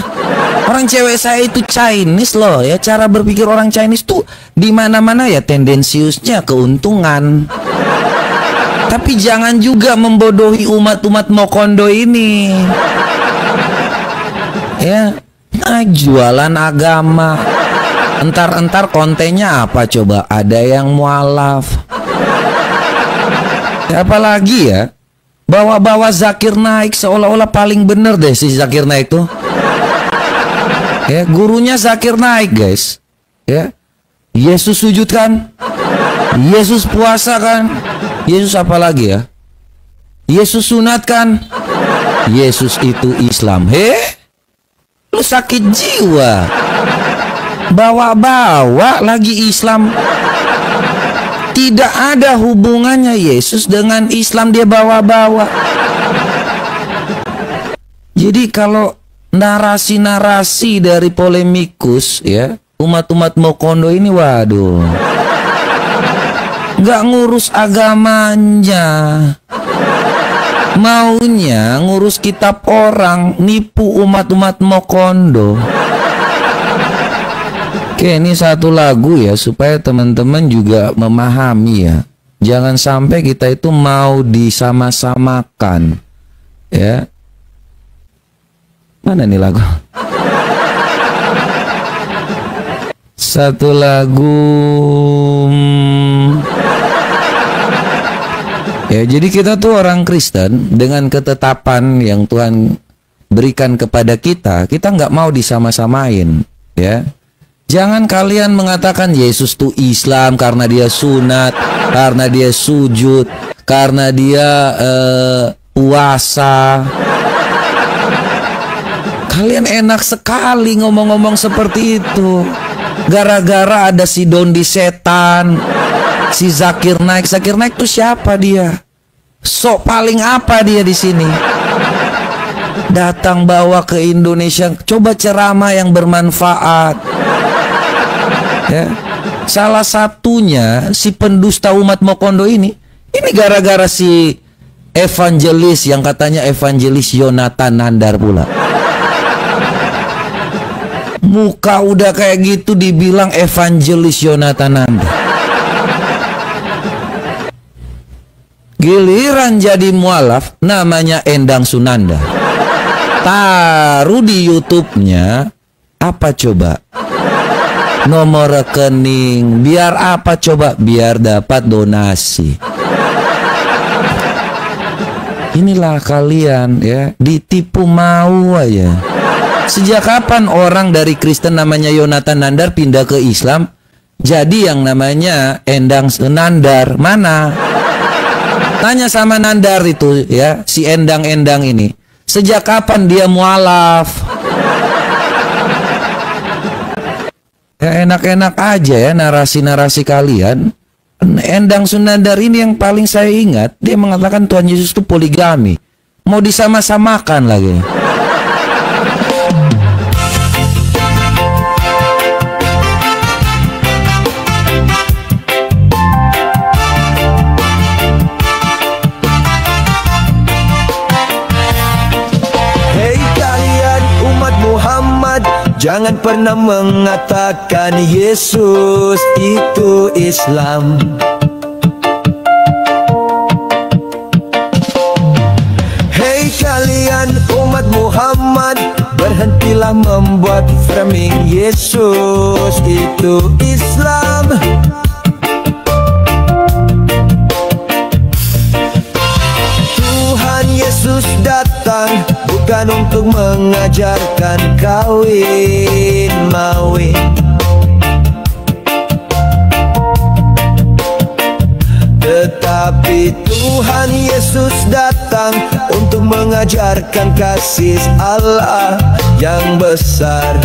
Speaker 2: Orang cewek saya itu Chinese loh ya, cara berpikir orang Chinese tuh di mana-mana ya tendensiusnya keuntungan. Tapi jangan juga membodohi umat-umat Mokondo ini. Ya, jualan agama. Entar-entar kontennya apa coba? Ada yang mualaf. Ya, apalagi ya, bawa-bawa Zakir Naik seolah-olah paling bener deh si Zakir Naik tuh. Ya, gurunya Zakir Naik guys. Ya, Yesus sujud kan? Yesus puasa kan? Yesus apa lagi ya? Yesus sunat kan? Yesus itu Islam. Lu sakit jiwa. Bawa-bawa lagi Islam. Tidak ada hubungannya Yesus dengan Islam, dia bawa-bawa. Jadi kalau narasi-narasi dari polemikus ya, umat-umat Mokondo ini waduh, nggak ngurus agamanya, maunya ngurus kitab orang, nipu umat-umat Mokondo. Oke, ini satu lagu ya supaya teman-teman juga memahami ya. Jangan sampai kita itu mau disama-samakan. Ya. Mana nih lagu? Satu lagu. Ya, jadi kita tuh orang Kristen dengan ketetapan yang Tuhan berikan kepada kita nggak mau disama-samain, ya. Jangan kalian mengatakan Yesus tuh Islam karena dia sunat, karena dia sujud, karena dia puasa. Kalian enak sekali ngomong-ngomong seperti itu. Gara-gara ada si Dondi Setan, si Zakir Naik. Zakir Naik tuh siapa dia? Sok paling apa dia di sini? Datang bawa ke Indonesia, coba ceramah yang bermanfaat. Ya. Salah satunya si pendusta umat Mokondo ini gara-gara si evangelis yang katanya evangelis Yonatan Nandar pula. Muka udah kayak gitu dibilang evangelis Yonatan Nandar. Giliran jadi mualaf namanya Endang Sunanda. Taruh di YouTube-nya apa coba? Nomor rekening, biar apa coba? Biar dapat donasi. Inilah kalian ya, ditipu mau aja. Sejak kapan orang dari Kristen namanya Yonatan Nandar pindah ke Islam jadi yang namanya Endang Nandar? Mana? Tanya sama Nandar itu ya, si Endang-Endang ini. Sejak kapan dia mualaf? Ya enak-enak aja ya narasi-narasi kalian. Endang Sunandar ini yang paling saya ingat, dia mengatakan Tuhan Yesus itu poligami. Mau disama-samakan lagi.
Speaker 9: Jangan pernah mengatakan Yesus itu Islam. Hei kalian umat Muhammad, berhentilah membuat framing Yesus itu Islam. Tuhan Yesus datang bukan untuk mengajarkan kawin mawin, tetapi Tuhan Yesus datang untuk mengajarkan kasih Allah yang besar.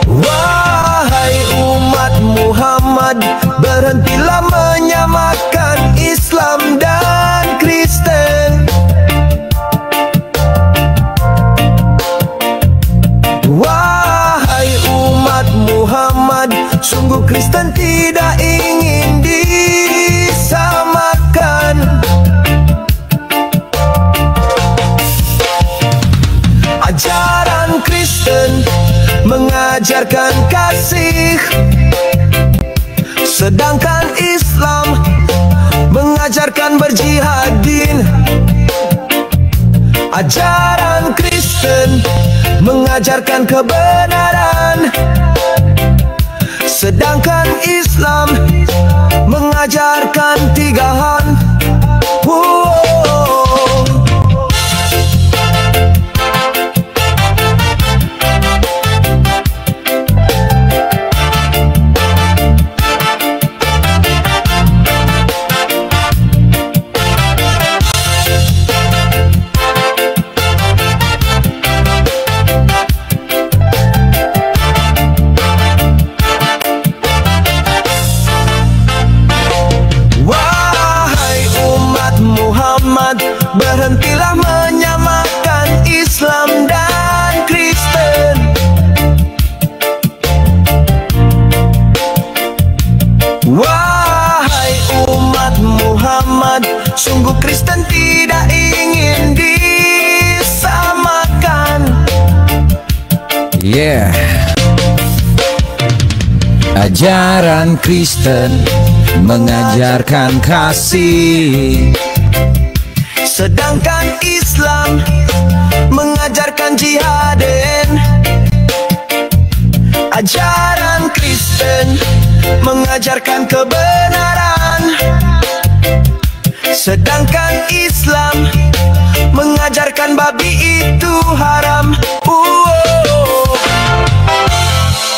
Speaker 9: Wahai umat Muhammad, berhentilah menyamakan Islam dan Kristen. Wahai umat Muhammad, sungguh Kristen tidak ingin disamakan. Ajaran Kristen mengajarkan kasih, sedangkan Islam mengajarkan berjihadin. Ajaran Kristen mengajarkan kebenaran, sedangkan Islam mengajarkan tigaan. Berhentilah menyamakan Islam dan Kristen. Wahai umat Muhammad, sungguh Kristen tidak ingin disamakan.
Speaker 2: Yeah. Ajaran Kristen mengajarkan kasih,
Speaker 9: sedangkan Islam mengajarkan jihadin. Ajaran Kristen mengajarkan kebenaran, sedangkan Islam mengajarkan babi itu haram.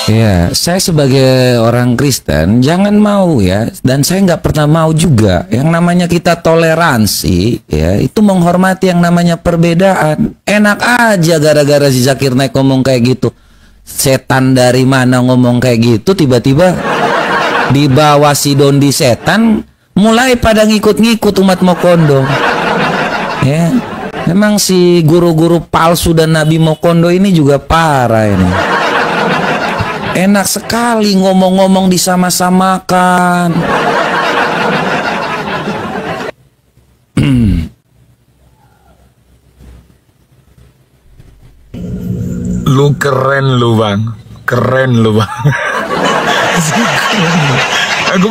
Speaker 2: Ya, saya sebagai orang Kristen jangan mau ya, dan saya nggak pernah mau juga yang namanya kita toleransi ya, itu menghormati yang namanya perbedaan. Enak aja gara-gara si Zakir Naik ngomong kayak gitu, setan dari mana ngomong kayak gitu, tiba-tiba di bawah si Dondi setan mulai pada ngikut-ngikut umat Mokondo. Ya, memang si guru-guru palsu dan Nabi Mokondo ini juga parah ini. Enak sekali ngomong-ngomong disama-samakan.
Speaker 10: Lu keren lu bang, keren lu bang. Aku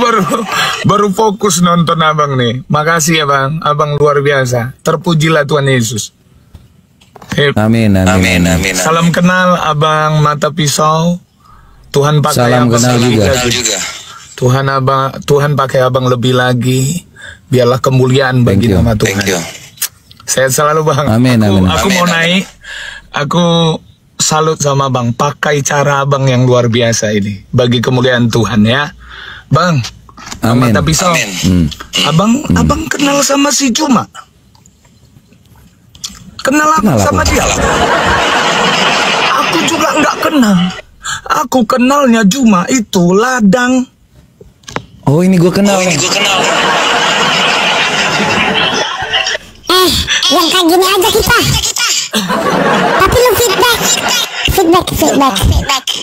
Speaker 10: baru fokus nonton abang nih. Makasih ya bang, abang luar biasa. Terpujilah Tuhan Yesus.
Speaker 2: Amin, amin, amin.
Speaker 10: Salam kenal abang Mata Pisau. Tuhan pakai
Speaker 2: salam
Speaker 10: abang
Speaker 2: kenal juga.
Speaker 10: Tuhan pakai abang lebih lagi. Biarlah kemuliaan bagi nama Tuhan. Sehat selalu bang.
Speaker 2: Amin, amin.
Speaker 10: Aku mau naik. Aku salut sama bang. Pakai cara abang yang luar biasa ini bagi kemuliaan Tuhan ya. Bang,
Speaker 2: Amin.
Speaker 10: Tapi Sal, abang kenal sama si Juma? Kenal sama dia? Aku juga nggak kenal. Aku kenalnya Juma itu ladang.
Speaker 2: Oh, ini gue kenal nih.
Speaker 11: Yang kayak gini aja kita. Tapi lu feedback.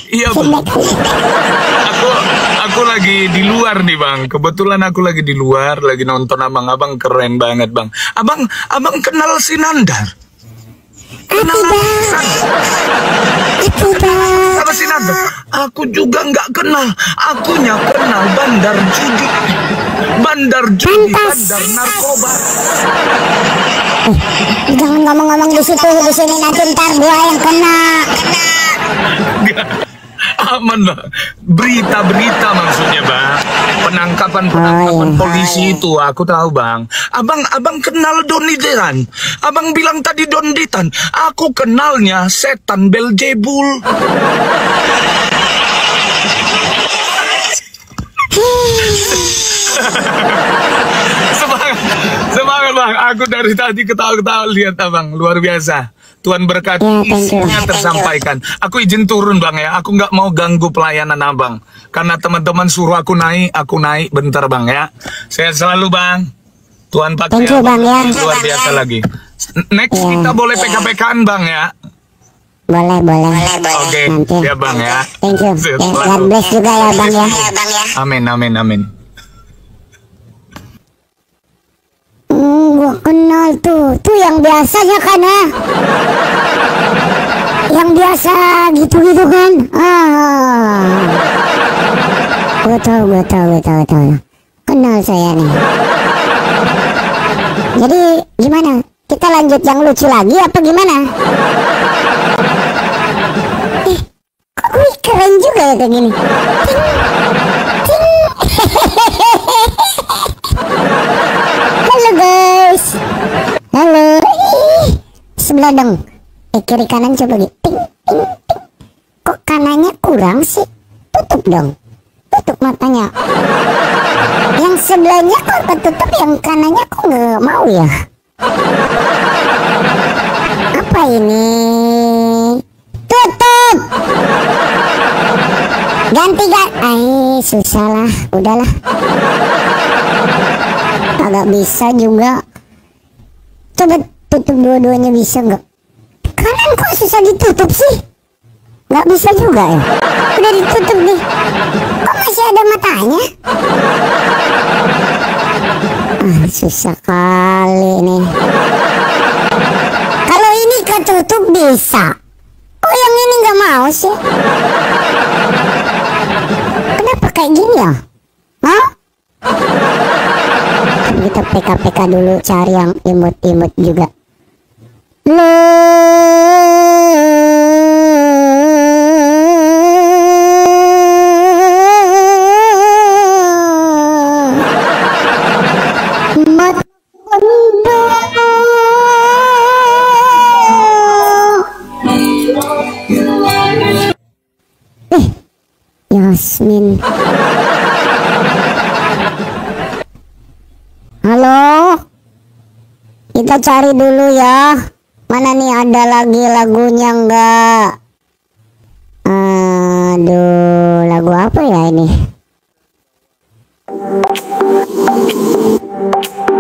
Speaker 10: Iya bang. Aku lagi di luar nih bang. Kebetulan aku lagi di luar, lagi nonton abang keren banget bang. Abang kenal si Nandar? Kenal sama si Nandar? Aku juga nggak kenal. Akunya kenal bandar judi, bandar narkoba.
Speaker 11: Jangan ngomong-ngomong di situ, di sini nanti ntar gua yang kena.
Speaker 10: Aman lah, berita-berita maksudnya bang, penangkapan polisi itu aku tahu bang. Abang kenal Donideran, abang bilang tadi Donditan, aku kenalnya setan Beelzebul. Semangat bang, aku dari tadi ketawa-ketawa lihat abang, luar biasa. Tuhan berkati, isinya tersampaikan. Aku izin turun bang ya, aku nggak mau ganggu pelayanan abang. Karena teman-teman suruh aku naik bentar bang ya. Sehat selalu bang. Tuhan pakai
Speaker 11: bang, ya.
Speaker 10: Luar biasa lagi. Next kita boleh PK-PKan bang ya.
Speaker 11: Boleh.
Speaker 10: Oke, ya bang ya.
Speaker 11: Thank you. God bless juga ya bang ya.
Speaker 10: Amin.
Speaker 11: Gua kenal tuh yang biasanya kan ya. Yang biasa gitu kan. Gua tahu. Kenal saya nih. Jadi gimana? Kita lanjut yang lucu lagi apa gimana? Wih, keren juga ya kayak gini. Ting. Halo guys. Halo. Sebelah dong. Kiri kanan coba gitu. Ting. Kok kanannya kurang sih? Tutup dong. Tutup matanya. Yang sebelahnya kok ketutup, yang kanannya kok nggak mau ya? Apa ini? Tutup. Ganti. Susah lah. Udahlah. Agak bisa juga. Coba tutup dua-duanya, bisa nggak? Kanan kok susah ditutup sih? Nggak bisa juga ya? Udah ditutup nih. Kok masih ada matanya? Susah kali nih. Kalau ini ketutup bisa. Kok yang ini nggak mau sih? Kenapa kayak gini ya? Hah? Kita PK dulu, cari yang imut-imut juga. Yasmin. Halo, kita cari dulu ya. Mana nih, ada lagi lagunya enggak? Aduh, lagu apa ya ini?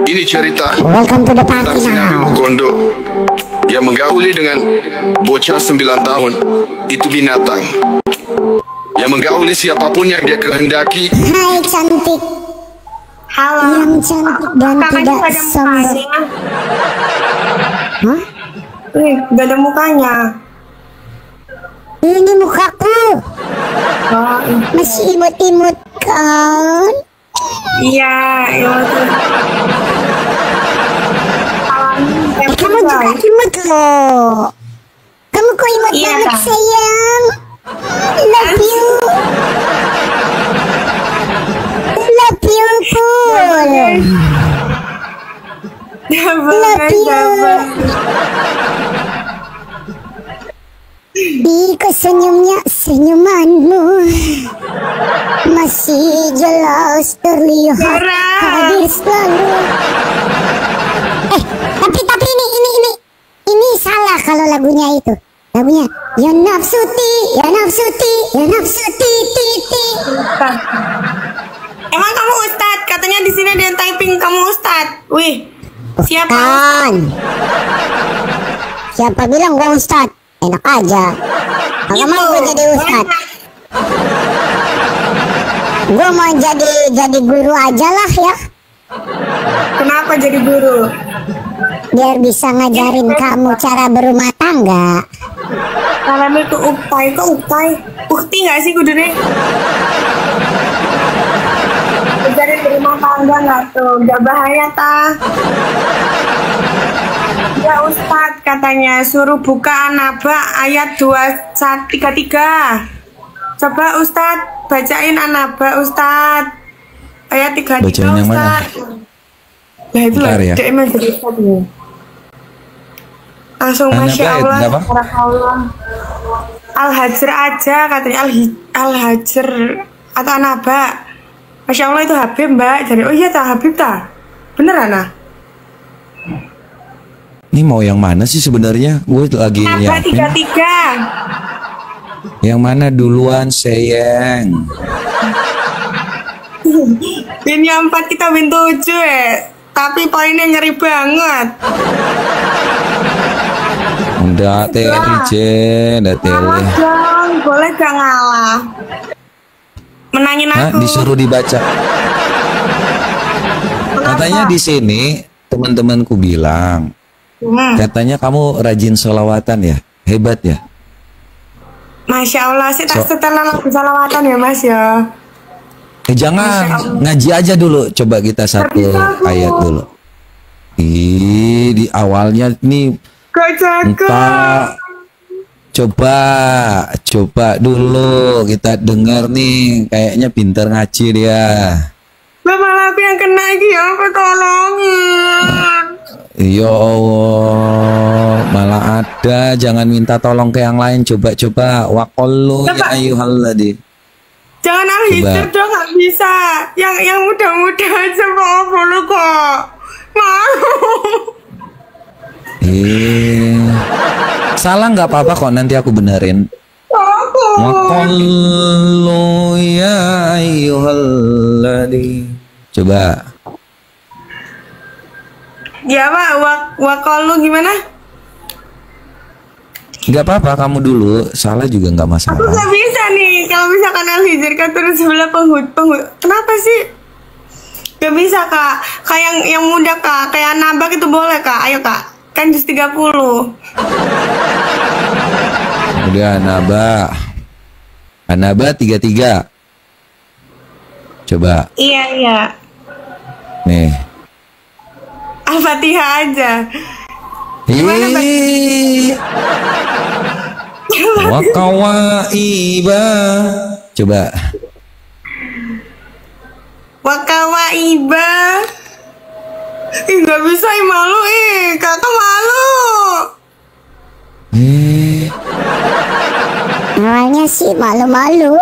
Speaker 4: Ini cerita
Speaker 11: Welcome to the
Speaker 4: tentang
Speaker 11: party
Speaker 4: si Nabi
Speaker 11: now.
Speaker 4: Mukondo yang menggauli dengan bocah 9 tahun. Itu binatang yang menggauli siapapun yang dia kehendaki.
Speaker 11: Hai cantik.
Speaker 3: Halo.
Speaker 11: Yang cantik dan tidak sombong. Hah?
Speaker 3: Gak ada mukanya.
Speaker 11: Ini mukaku. Masih imut-imut kan?
Speaker 3: Iya,
Speaker 11: kamu juga imut loh. Kamu kok imut banget sayang. Love you. Love you full. Love you. Ih, kok senyumnya senyumanmu. masih jelas terlihat hadir selalu. Tapi ini salah kalau lagunya itu. Lagunya ya nafsuti, ya nafsuti, ya nafsuti titi.
Speaker 3: Emang kamu Ustadz? Katanya di sini ada yang typing kamu Ustadz. Wih, siapa?
Speaker 11: Bukan. Siapa bilang gua Ustadz? Enak aja. Agak mau gue jadi Ustadz. Gue mau jadi guru aja lah ya.
Speaker 3: Kenapa jadi guru?
Speaker 11: Biar bisa ngajarin kamu cara berumah tangga.
Speaker 3: Kalau itu uktai, kok uktai? Ukti nggak sih kudune? Ngajarin berumah tangga nggak tuh? Nggak bahaya tah? Ya Ustadz katanya suruh buka An-Naba ayat 2133. Coba Ustadz bacain An-Naba Ustadz ayat 33
Speaker 2: Bacain yang mana?
Speaker 3: Nah itu lah
Speaker 2: ya.
Speaker 3: DM yang jadi Ustadz. Langsung Masya Allah. Al-Hajr aja katanya Al-Hajr atau An-Naba. Masya Allah itu Habib mbak. Jadi oh iya tak Habib tak? Bener Ana?
Speaker 2: Ini mau yang mana sih sebenarnya? Gue lagi
Speaker 3: An-Naba 33.
Speaker 2: Yang mana duluan sayang?
Speaker 3: Ini 4 kita win 7 tapi poinnya ngeri banget.
Speaker 2: Udah teli Jen, udah teli.
Speaker 3: Boleh gak ngalah? Menangin aku.
Speaker 2: Disuruh dibaca. Katanya di sini teman-temanku bilang, katanya kamu rajin sholawatan ya, hebat ya.
Speaker 3: Masya Allah sih tak setelah lagu sholawatan ya Mas ya.
Speaker 2: Jangan ngaji aja dulu, coba kita satu ayat dulu. Di awalnya nih. Entah, coba dulu kita dengar nih, kayaknya pintar ngaji dia.
Speaker 3: Bapak Lapi yang kena ini ya apa tolongin.
Speaker 2: Ya Allah, malah ada, jangan minta tolong ke yang lain, coba waqallu ya ayyuhalladi.
Speaker 3: Jangan Al-Hijr dong, nggak bisa. Yang muda-muda aja mau lu kok. Mau.
Speaker 2: Salah nggak apa-apa kok, nanti aku benerin. Waqallu ya ayyuhalladi. Coba.
Speaker 3: Ya Pak, waqallu gimana?
Speaker 2: Nggak apa-apa, kamu dulu. Salah juga nggak masalah.
Speaker 3: Aku nggak bisa nih. Kalau misalkan Al-Hijr kan terus sebelah penghut. Kenapa sih? Gak bisa Kak. Kayak yang muda Kak. Kayak An-Naba itu boleh Kak. Ayo Kak. Kan juz 30.
Speaker 2: Udah An-Naba 33. Coba.
Speaker 3: Iya.
Speaker 2: Nih.
Speaker 3: Al-Fatihah aja. Gimana Pak?
Speaker 2: Wa kawaiba. Coba.
Speaker 3: Wa kawaiba. Gak bisa malu kakak malu.
Speaker 11: Awalnya sih malu-malu,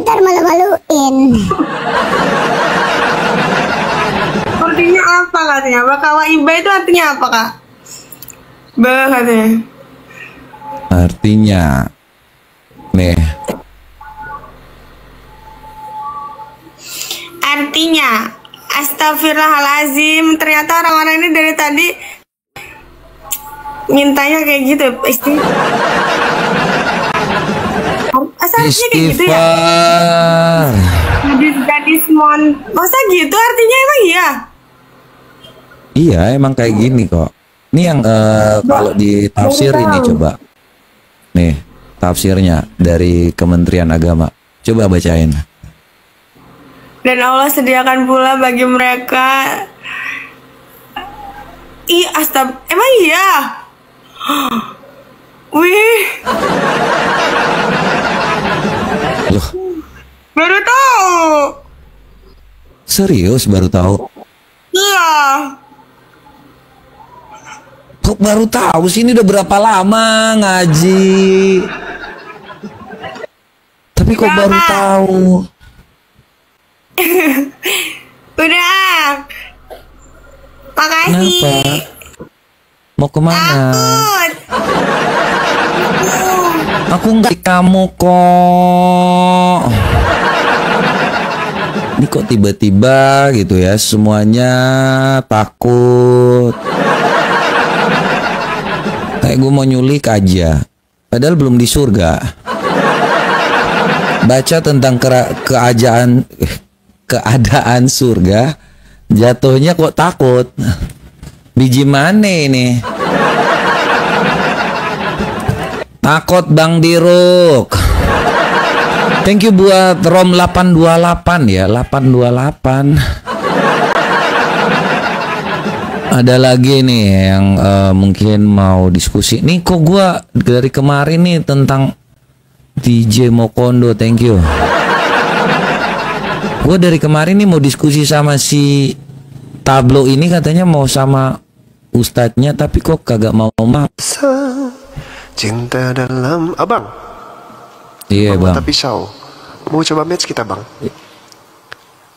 Speaker 11: ntar malu-maluin.
Speaker 3: Artinya apa katanya? Wa kawaiba itu artinya apa Kak? Katanya.
Speaker 2: Artinya, nih.
Speaker 3: Artinya, astagfirullahalazim. Ternyata orang-orang ini dari tadi mintanya kayak gitu, Asalnya kayak gitu ya. Gadis mon. Masa gitu artinya emang iya?
Speaker 2: Iya, emang kayak gini kok. Ini yang kalau di tafsir ini coba. Nih, tafsirnya dari Kementerian Agama. Coba bacain.
Speaker 3: Dan Allah sediakan pula bagi mereka. Emang iya? Wih.
Speaker 2: Loh.
Speaker 3: Baru tahu.
Speaker 2: Serius baru tahu?
Speaker 3: Iya.
Speaker 2: Kok baru tahu sih, ini udah berapa lama ngaji? Tapi kok baru tahu?
Speaker 3: Udah. Makasih.
Speaker 2: Kenapa? Mau kemana? Aku nggak kamu kok. Ini kok tiba-tiba gitu ya, semuanya takut. Kayak gue mau nyulik aja, padahal belum di surga. Baca tentang keadaan surga, jatuhnya kok takut. Biji mana ini? Takut Bang Diruk. Thank you buat Rom 828 ya, 828. Ada lagi nih yang mungkin mau diskusi. Nih kok gua dari kemarin nih tentang DJ Mokondo, thank you. Gua dari kemarin nih mau diskusi sama si Tablo ini, katanya mau sama ustadznya, tapi kok kagak mau
Speaker 12: cinta dalam abang.
Speaker 2: Iya bang.
Speaker 12: Tapi pisau. Mau coba match kita bang?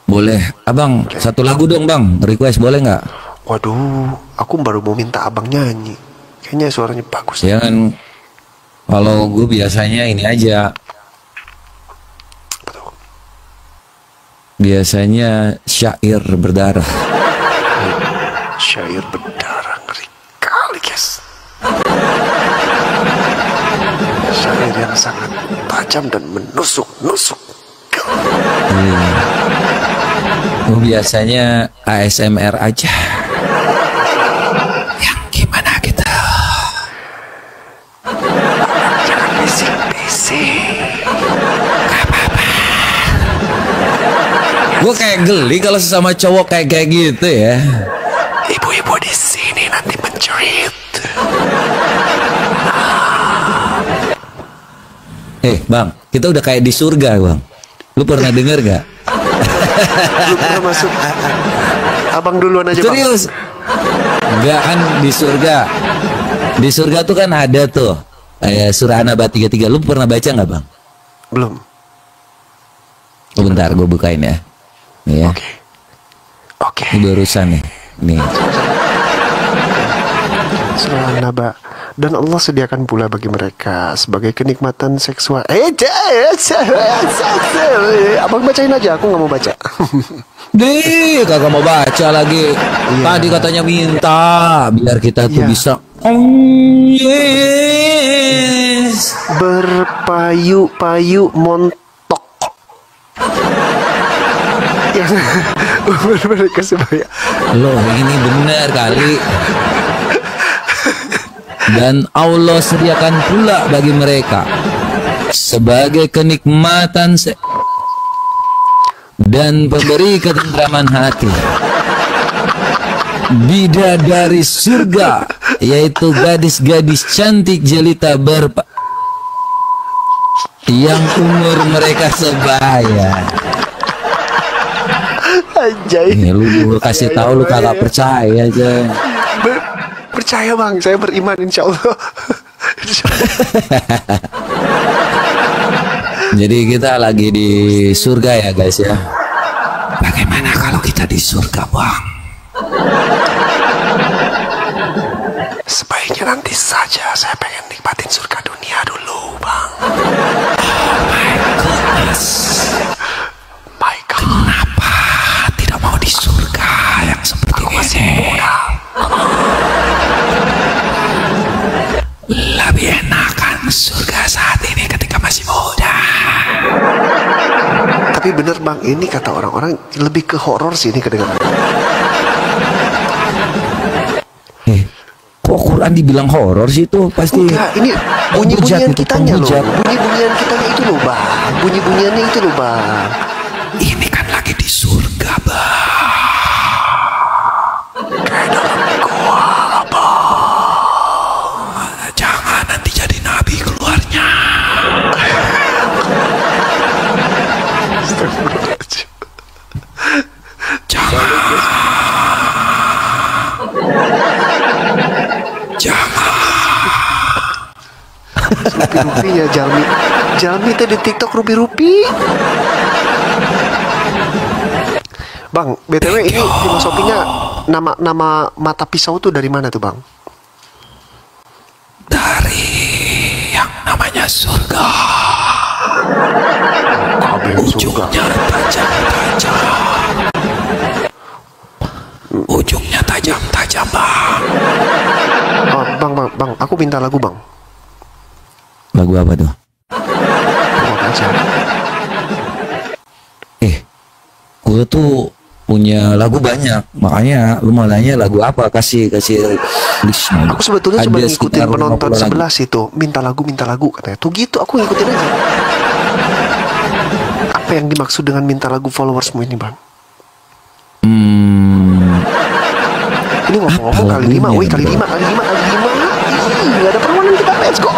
Speaker 2: Boleh. Abang, satu lagu dong bang. Request boleh nggak?
Speaker 12: Waduh, aku baru mau minta abang nyanyi. Kayaknya suaranya bagus.
Speaker 2: Jangan. Kalau gue biasanya ini aja. Biasanya syair berdarah.
Speaker 12: Syair berdarah, ngeri kali guys. Syair yang sangat tajam dan menusuk-nusuk.
Speaker 2: Gue biasanya ASMR aja. Yang gimana kita?
Speaker 12: Jangan bisik-bisik.
Speaker 2: Gue kayak geli kalau sesama cowok kayak gitu ya.
Speaker 12: Ibu-ibu di sini nanti menjerit.
Speaker 2: Bang, kita udah kayak di surga bang. Lu pernah denger gak?
Speaker 12: Lu pernah masuk? Abang duluan aja bang.
Speaker 2: Serius? Enggak kan di surga. Di surga tuh kan ada tuh surah An-Naba 33. Lu pernah baca nggak bang?
Speaker 12: Belum.
Speaker 2: Oh, bentar, gue bukain ya. Nih ya.
Speaker 12: Oke.
Speaker 2: Ini barusan nih. Nih.
Speaker 12: Surah An-Naba. Dan Allah sediakan pula bagi mereka sebagai kenikmatan seksual. Abang bacain aja, aku nggak mau baca.
Speaker 2: Dih, kagak mau baca lagi. Tadi katanya minta biar kita tuh bisa. Yes.
Speaker 12: Berpayu-payu montok. Yang mereka sebaya.
Speaker 2: Loh, ini benar kali. Dan Allah sediakan pula bagi mereka sebagai kenikmatan dan pemberi ketentraman hati bidadari surga, yaitu gadis-gadis cantik jelita yang umur mereka sebaya.
Speaker 12: Anjay.
Speaker 2: Nih, lu kasih tahu lu kagak percaya aja.
Speaker 12: Percaya bang, saya beriman insya Allah.
Speaker 2: Jadi kita lagi di surga ya guys ya. Bagaimana kalau kita di surga bang?
Speaker 12: Sebaiknya nanti saja, saya pengen nikmatin surga dunia dulu bang.
Speaker 2: Oh my goodness.
Speaker 12: My God.
Speaker 2: Kenapa tidak mau di surga yang seperti ini? Lebih enakan surga saat ini ketika masih muda.
Speaker 12: Tapi bener bang, ini kata orang-orang lebih ke horor sih ini kedengaran.
Speaker 2: Kok Quran dibilang horor sih itu pasti?
Speaker 12: Enggak, ini bunyi-bunyian kitanya loh. Bunyi-bunyian kitanya itu loh bang. Bunyi-bunyiannya itu loh bang.
Speaker 2: Ini kan lagi di surga bang.
Speaker 12: Kayak dalam gua bang.
Speaker 2: Jangan nanti jadi nabi keluarnya. Jangan.
Speaker 12: Rupi ya Jalmi. Jalmi teh di TikTok rupi-rupi. Bang, BTW ini filosofinya nama mata pisau tuh dari mana tuh, Bang?
Speaker 2: Dari yang namanya surga. Ujungnya tajam-tajam. Ujungnya tajam-tajam, Bang.
Speaker 12: Oh, Bang, aku minta lagu, Bang.
Speaker 2: Lagu apa tuh? Gue tuh punya lagu banyak, makanya lu mau nanya lagu apa, kasih listnya.
Speaker 12: Aku sebetulnya cuma ngikutin penonton sebelah situ, minta lagu katanya. Tuh gitu, aku ngikutin aja. Apa yang dimaksud dengan minta lagu followersmu ini, Bang? Ini ngomong-ngomong kali 5, woi kali 5. Nggak ada perlawanan kita, let's go.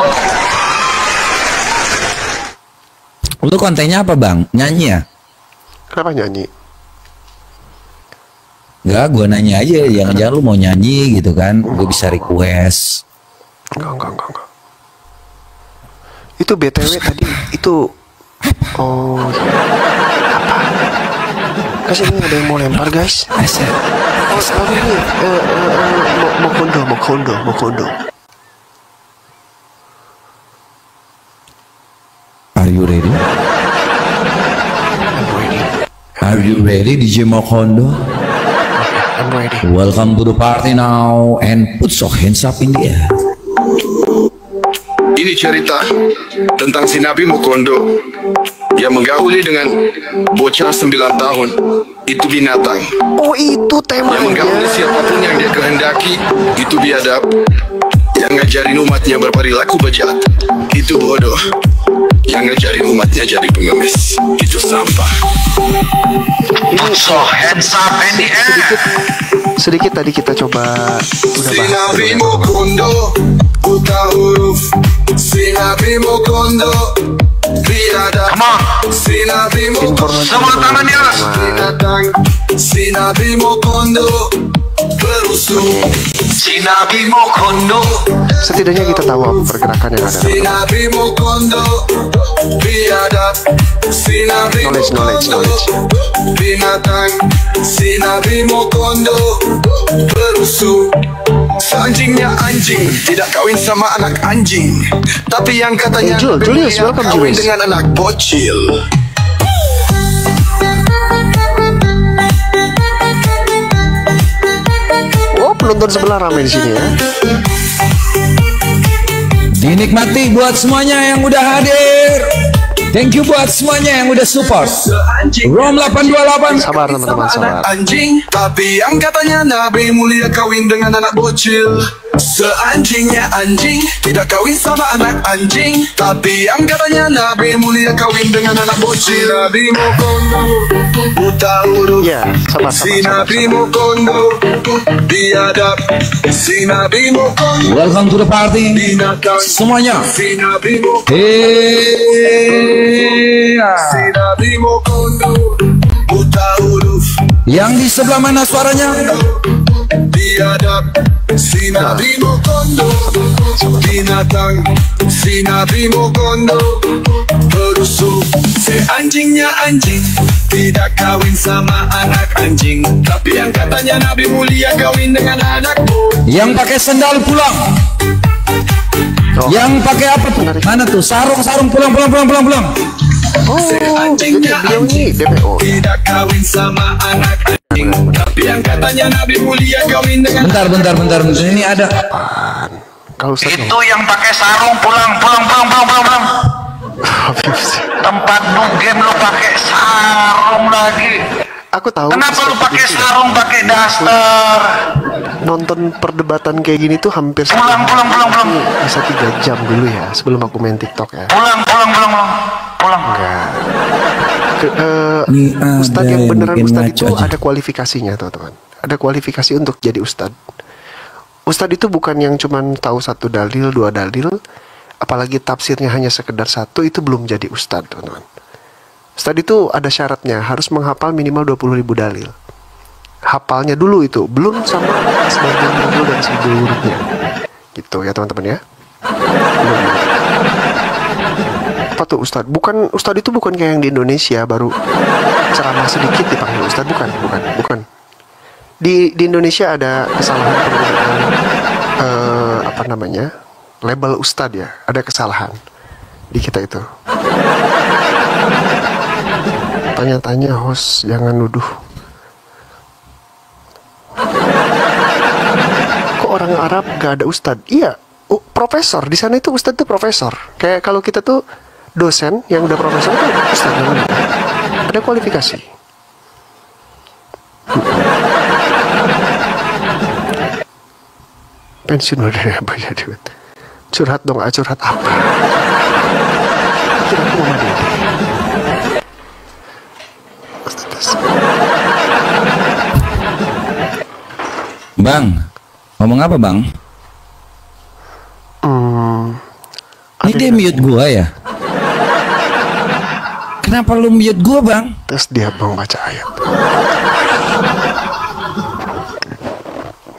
Speaker 2: Lu kontennya apa, Bang? Nyanyi ya?
Speaker 12: Kenapa nyanyi?
Speaker 2: Enggak, gue nanya aja, jangan lu mau nyanyi gitu kan, gue bisa request.
Speaker 12: Enggak. Itu BTW tadi, itu oh apa? Kasih ini ada yang mau lempar, guys. Oh, lagu ini mau kondo.
Speaker 2: Are you ready? Are you ready, DJ Mokondo?
Speaker 12: I'm ready.
Speaker 2: Welcome to the party now and put your hands up in the air.
Speaker 4: Ini cerita tentang si Nabi Mokondo yang menggauli dengan bocah 9 tahun. Itu binatang.
Speaker 12: Oh, itu temanya.
Speaker 4: Yang menggauli siapapun yang dia kehendaki. Itu biadab. Yang ngajarin umatnya berperilaku bejat. Itu bodoh. Yang ngajarin umatnya jadi pengemis. Itu sampah.
Speaker 12: Ini hands up in the air. Sedikit tadi kita coba udah bahas.
Speaker 4: Nabi Mokondo buta huruf. Si Nabi Mokondo biadab. Si Nabi Mokondo semua tangan di atas. Binatang. Si Nabi Mokondo berusuh. Si Nabi Mokondo.
Speaker 12: Setidaknya kita tahu apa pergerakan yang ada.
Speaker 4: Si Nabi Mokondo biadab. Si Nabi Mokondo binatang. Si Nabi Mokondo berusuh. Anjingnya anjing, tidak kawin sama anak anjing. Tapi yang katanya
Speaker 12: Julius, welcome
Speaker 4: kawin dengan anak bocil.
Speaker 12: Oh, penonton sebelah ramai di sini ya.
Speaker 2: Dinikmati buat semuanya yang udah hadir. Thank you buat semuanya yang udah support. Rom 828.
Speaker 12: Sabar teman-teman, sabar.
Speaker 4: Anjing, tapi yang katanya Nabi mulia kawin dengan anak bocil. Seanjingnya anjing, tidak kawin sama anak anjing. Tapi yang katanya Nabi mulia kawin dengan anak bocil. Nabi Mokondo buta huruf.
Speaker 12: Ya, sabar.
Speaker 4: Si Nabi Mokondo biadab. Si Nabi Mokondo.
Speaker 2: Welcome to the party. Semuanya.
Speaker 4: Si Nabi Mokondo. Si Nabi Mokondo buta huruf.
Speaker 2: Yang di sebelah mana suaranya?
Speaker 4: Biadab. Si Nabi Mokondo binatang. Si Nabi Mokondo berusuh. Si anjingnya anjing, tidak kawin sama anak anjing. Tapi yang katanya Nabi mulia kawin dengan anak bocil.
Speaker 2: Yang pakai sendal pulang. Yang pakai apa tuh? Mana tuh? Sarung pulang.
Speaker 4: Si anjingnya anjing, tidak kawin sama anak anjing. Tapi yang katanya Nabi mulia kawin dengan.
Speaker 2: Bentar. Ini ada.
Speaker 12: Kalau
Speaker 13: itu yang pakai sarung pulang. Tempat lu game lu pakai sarung lagi.
Speaker 12: Aku tahu.
Speaker 13: Kenapa lu pakai sarung, pakai daster?
Speaker 12: Nonton perdebatan kayak gini tuh hampir
Speaker 13: pulang.
Speaker 12: Bisa 3 jam dulu ya sebelum aku main TikTok ya.
Speaker 13: Pulang.
Speaker 12: Enggak. Ustadz yang beneran Ustadz itu ada kualifikasinya, teman-teman. Ada kualifikasi untuk jadi Ustadz. Ustadz itu bukan yang cuman tahu 1 dalil, 2 dalil, apalagi tafsirnya hanya sekedar 1, itu belum jadi Ustadz, teman-teman. Ustadz itu ada syaratnya, harus menghafal minimal 20.000 dalil. Hafalnya dulu itu, belum sama sebagian dalil dan seluruhnya. Gitu ya teman-teman ya. Apa tuh Ustadz? Bukan, Ustadz itu bukan kayak yang di Indonesia baru ceramah sedikit dipanggil Ustadz, bukan. Di Indonesia ada kesalahan penggunaan label Ustadz ya, ada kesalahan di kita itu. Tanya-tanya host, jangan nuduh. Kok orang Arab gak ada Ustadz? Iya, profesor di sana itu Ustadz tuh profesor. Kayak kalau kita tuh dosen yang udah profesor itu Ustadz namanya. Ada kualifikasi. Pensiun dari apa ya, duit? Curhat dong, curhat apa? Kira aku mama dia.
Speaker 2: Bang, ngomong apa bang? Ini dia mute gua ya? Kenapa lu mute gua bang?
Speaker 12: Terus dia bang baca ayat.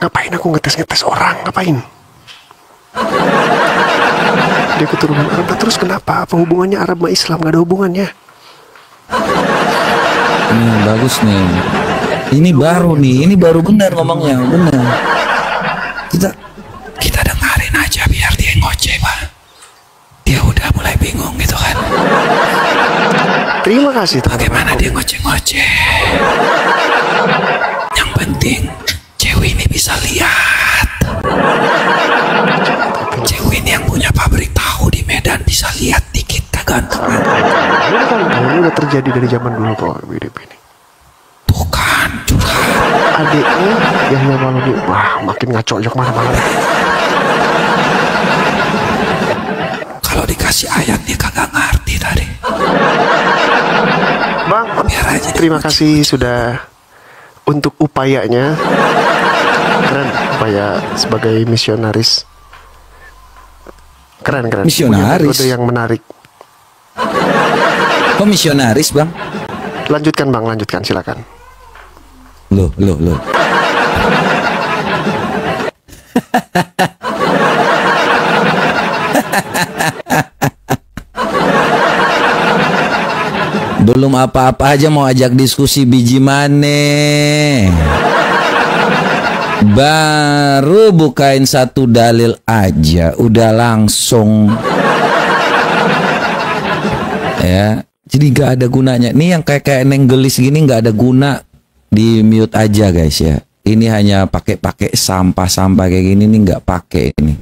Speaker 12: Ngapain aku ngetes orang? Ngapain? Dia keturunan Arab. Terus kenapa? Apa hubungannya Arab sama Islam? Gak ada hubungannya.
Speaker 2: Bagus nih. Ini baru nih. Ini baru benar ngomongnya. Benar. Kita dengerin aja biar dia ngoceh bang. Dia udah mulai bingung gitu kan.
Speaker 12: Terima kasih teman-teman.
Speaker 2: Bagaimana dia ngoceh-ngoceh. Yang penting cewek ini bisa lihat. Cewek ini yang punya pabrik tahu di Medan bisa lihat dikit kegantengan.
Speaker 12: Ini udah terjadi dari zaman dulu kok hidup ini.
Speaker 2: Tuh kan, curhat.
Speaker 12: Adiknya yang malam ini, wah makin ngaco-nyok mana-mana.
Speaker 2: Kalau dikasih ayat dia kagak ngerti tadi.
Speaker 12: Bang, terima kasih sudah untuk upayanya. Keren, upaya sebagai misionaris. Keren.
Speaker 2: Misionaris?
Speaker 12: Punya yang menarik.
Speaker 2: Kok misionaris bang?
Speaker 12: Lanjutkan bang, silakan.
Speaker 2: Loh. Belum apa-apa aja mau ajak diskusi biji mane. Baru bukain satu dalil aja udah langsung ya. Jadi gak ada gunanya. Nih yang kayak neng gelis gini gak ada guna. Di mute aja guys ya. Ini hanya pakai sampah kayak gini nih nggak pakai ini.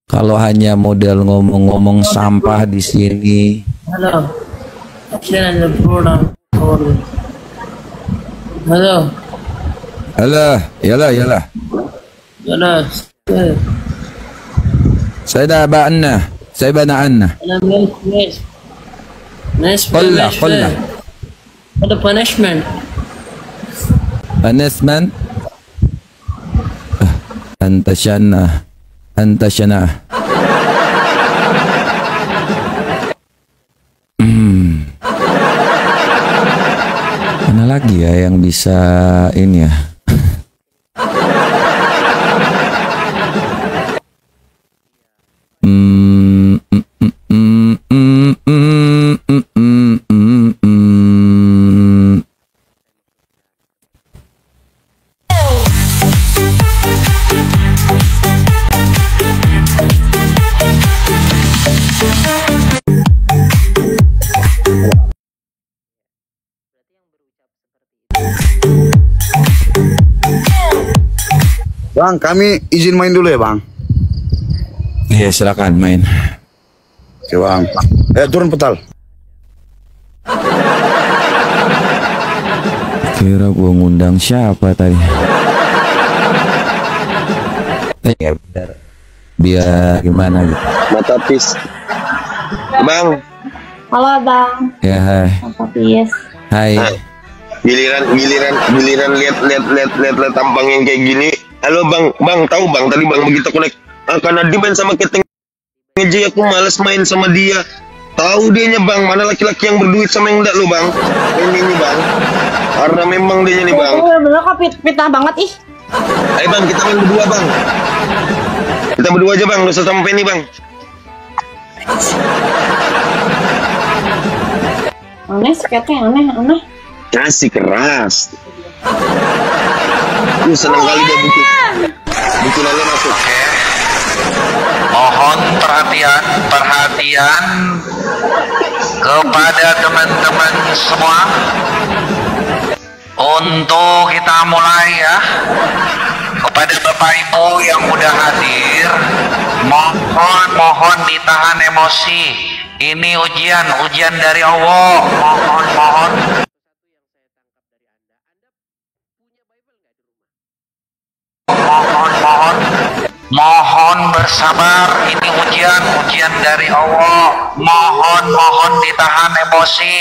Speaker 2: Kalau hanya model ngomong-ngomong sampah di sini.
Speaker 14: Halo.
Speaker 2: Yalah. Saya dah ba'anna. Saya bana'anna. Qullah.
Speaker 14: What a punishment.
Speaker 2: Punishment. Anta syana. Mana lagi ya yang bisa ini ya?
Speaker 15: Bang, kami izin main dulu ya bang.
Speaker 2: Iya silakan main.
Speaker 15: Oke bang. Turun petal.
Speaker 2: Kira gua ngundang siapa tadi? Biar gimana gitu.
Speaker 16: Mata pis. Bang.
Speaker 17: Halo bang.
Speaker 2: Ya hai.
Speaker 17: Mata pis.
Speaker 2: Hai.
Speaker 16: Giliran lihat tampang yang kayak gini. Halo bang, tahu bang tadi bang begitu aku naik karena dia main sama keteng aja aku males main sama dia. Tahu dianya bang, mana laki-laki yang berduit sama yang enggak lo bang. Ini bang, karena memang dia nih bang.
Speaker 17: Bener-bener kok pitah banget ih.
Speaker 16: Ayo bang kita main berdua bang. Kita berdua aja bang, gak usah sama Penny bang.
Speaker 17: Aneh siketnya aneh.
Speaker 16: Kasih keras. Senang kali dia bikinannya masuk.
Speaker 13: Mohon perhatian kepada teman-teman semua untuk kita mulai ya. Kepada Bapak Ibu yang udah hadir, mohon ditahan emosi. Ini ujian dari Allah. Mohon. Mohon bersabar, ini ujian dari Allah. Mohon ditahan emosi.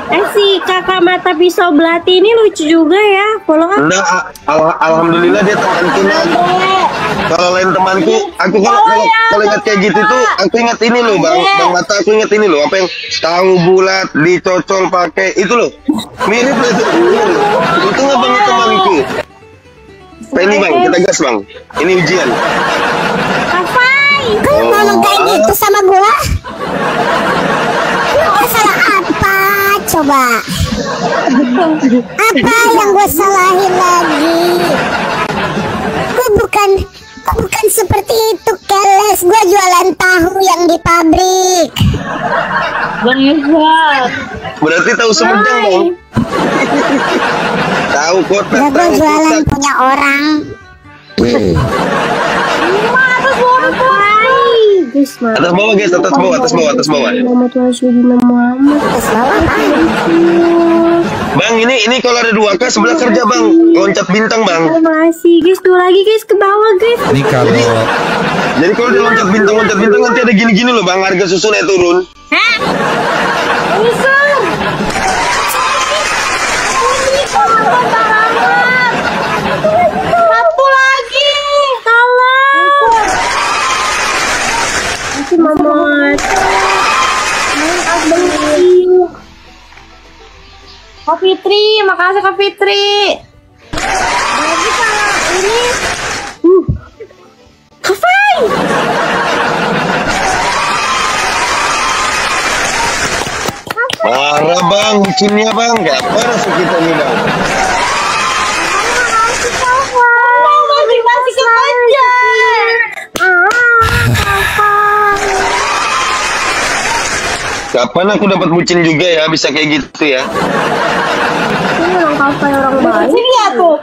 Speaker 17: Si kakak mata pisau belati ini lucu juga ya. Follow up.
Speaker 16: Enggak, alhamdulillah dia temanku. Kalau lain temanku, aku kalau ingat kayak gitu tuh, aku ingat ini loh, Bang Mata, aku ingat ini loh, apa yang tahu bulat dicocol pakai itu loh. Mirip lah itu. Itu nggak banget temanku. Ini Bang, kita gas Bang. Ini ujian.
Speaker 11: Kau ngomong kayak gitu sama gua? Lu salah apa? Coba. Apa yang gua salahin lagi? Gua bukan seperti itu, keles. Gua jualan tahu yang di pabrik.
Speaker 17: Bang Yusuf.
Speaker 16: Berarti tahu Sumedang Bang. Tahu kota.
Speaker 11: Ya gua jualan punya orang.
Speaker 16: Atas bawah guys, atas bawah. Bang, ini kalau ada 2K sebelah kerja Bang, loncat bintang Bang.
Speaker 17: Masih guys, 2 lagi guys ke bawah guys.
Speaker 2: Ini kalau
Speaker 16: jadi kalau dia loncat bintang nanti ada gini-gini loh Bang, harga susunya turun.
Speaker 17: Hah? Satu lagi, tolong. Masih Mamat. Kak Fitri, makasih Kak Fitri. Lagi kalau ini, Kafai.
Speaker 16: Marah Bang, bucinnya Bang, gak apa rasa kita nih Bang.
Speaker 17: Masih kepanjang.
Speaker 16: Kapan aku dapat bucin juga ya, bisa kayak gitu ya.
Speaker 17: Ini orang Kafai orang baik. Sini ya tuh.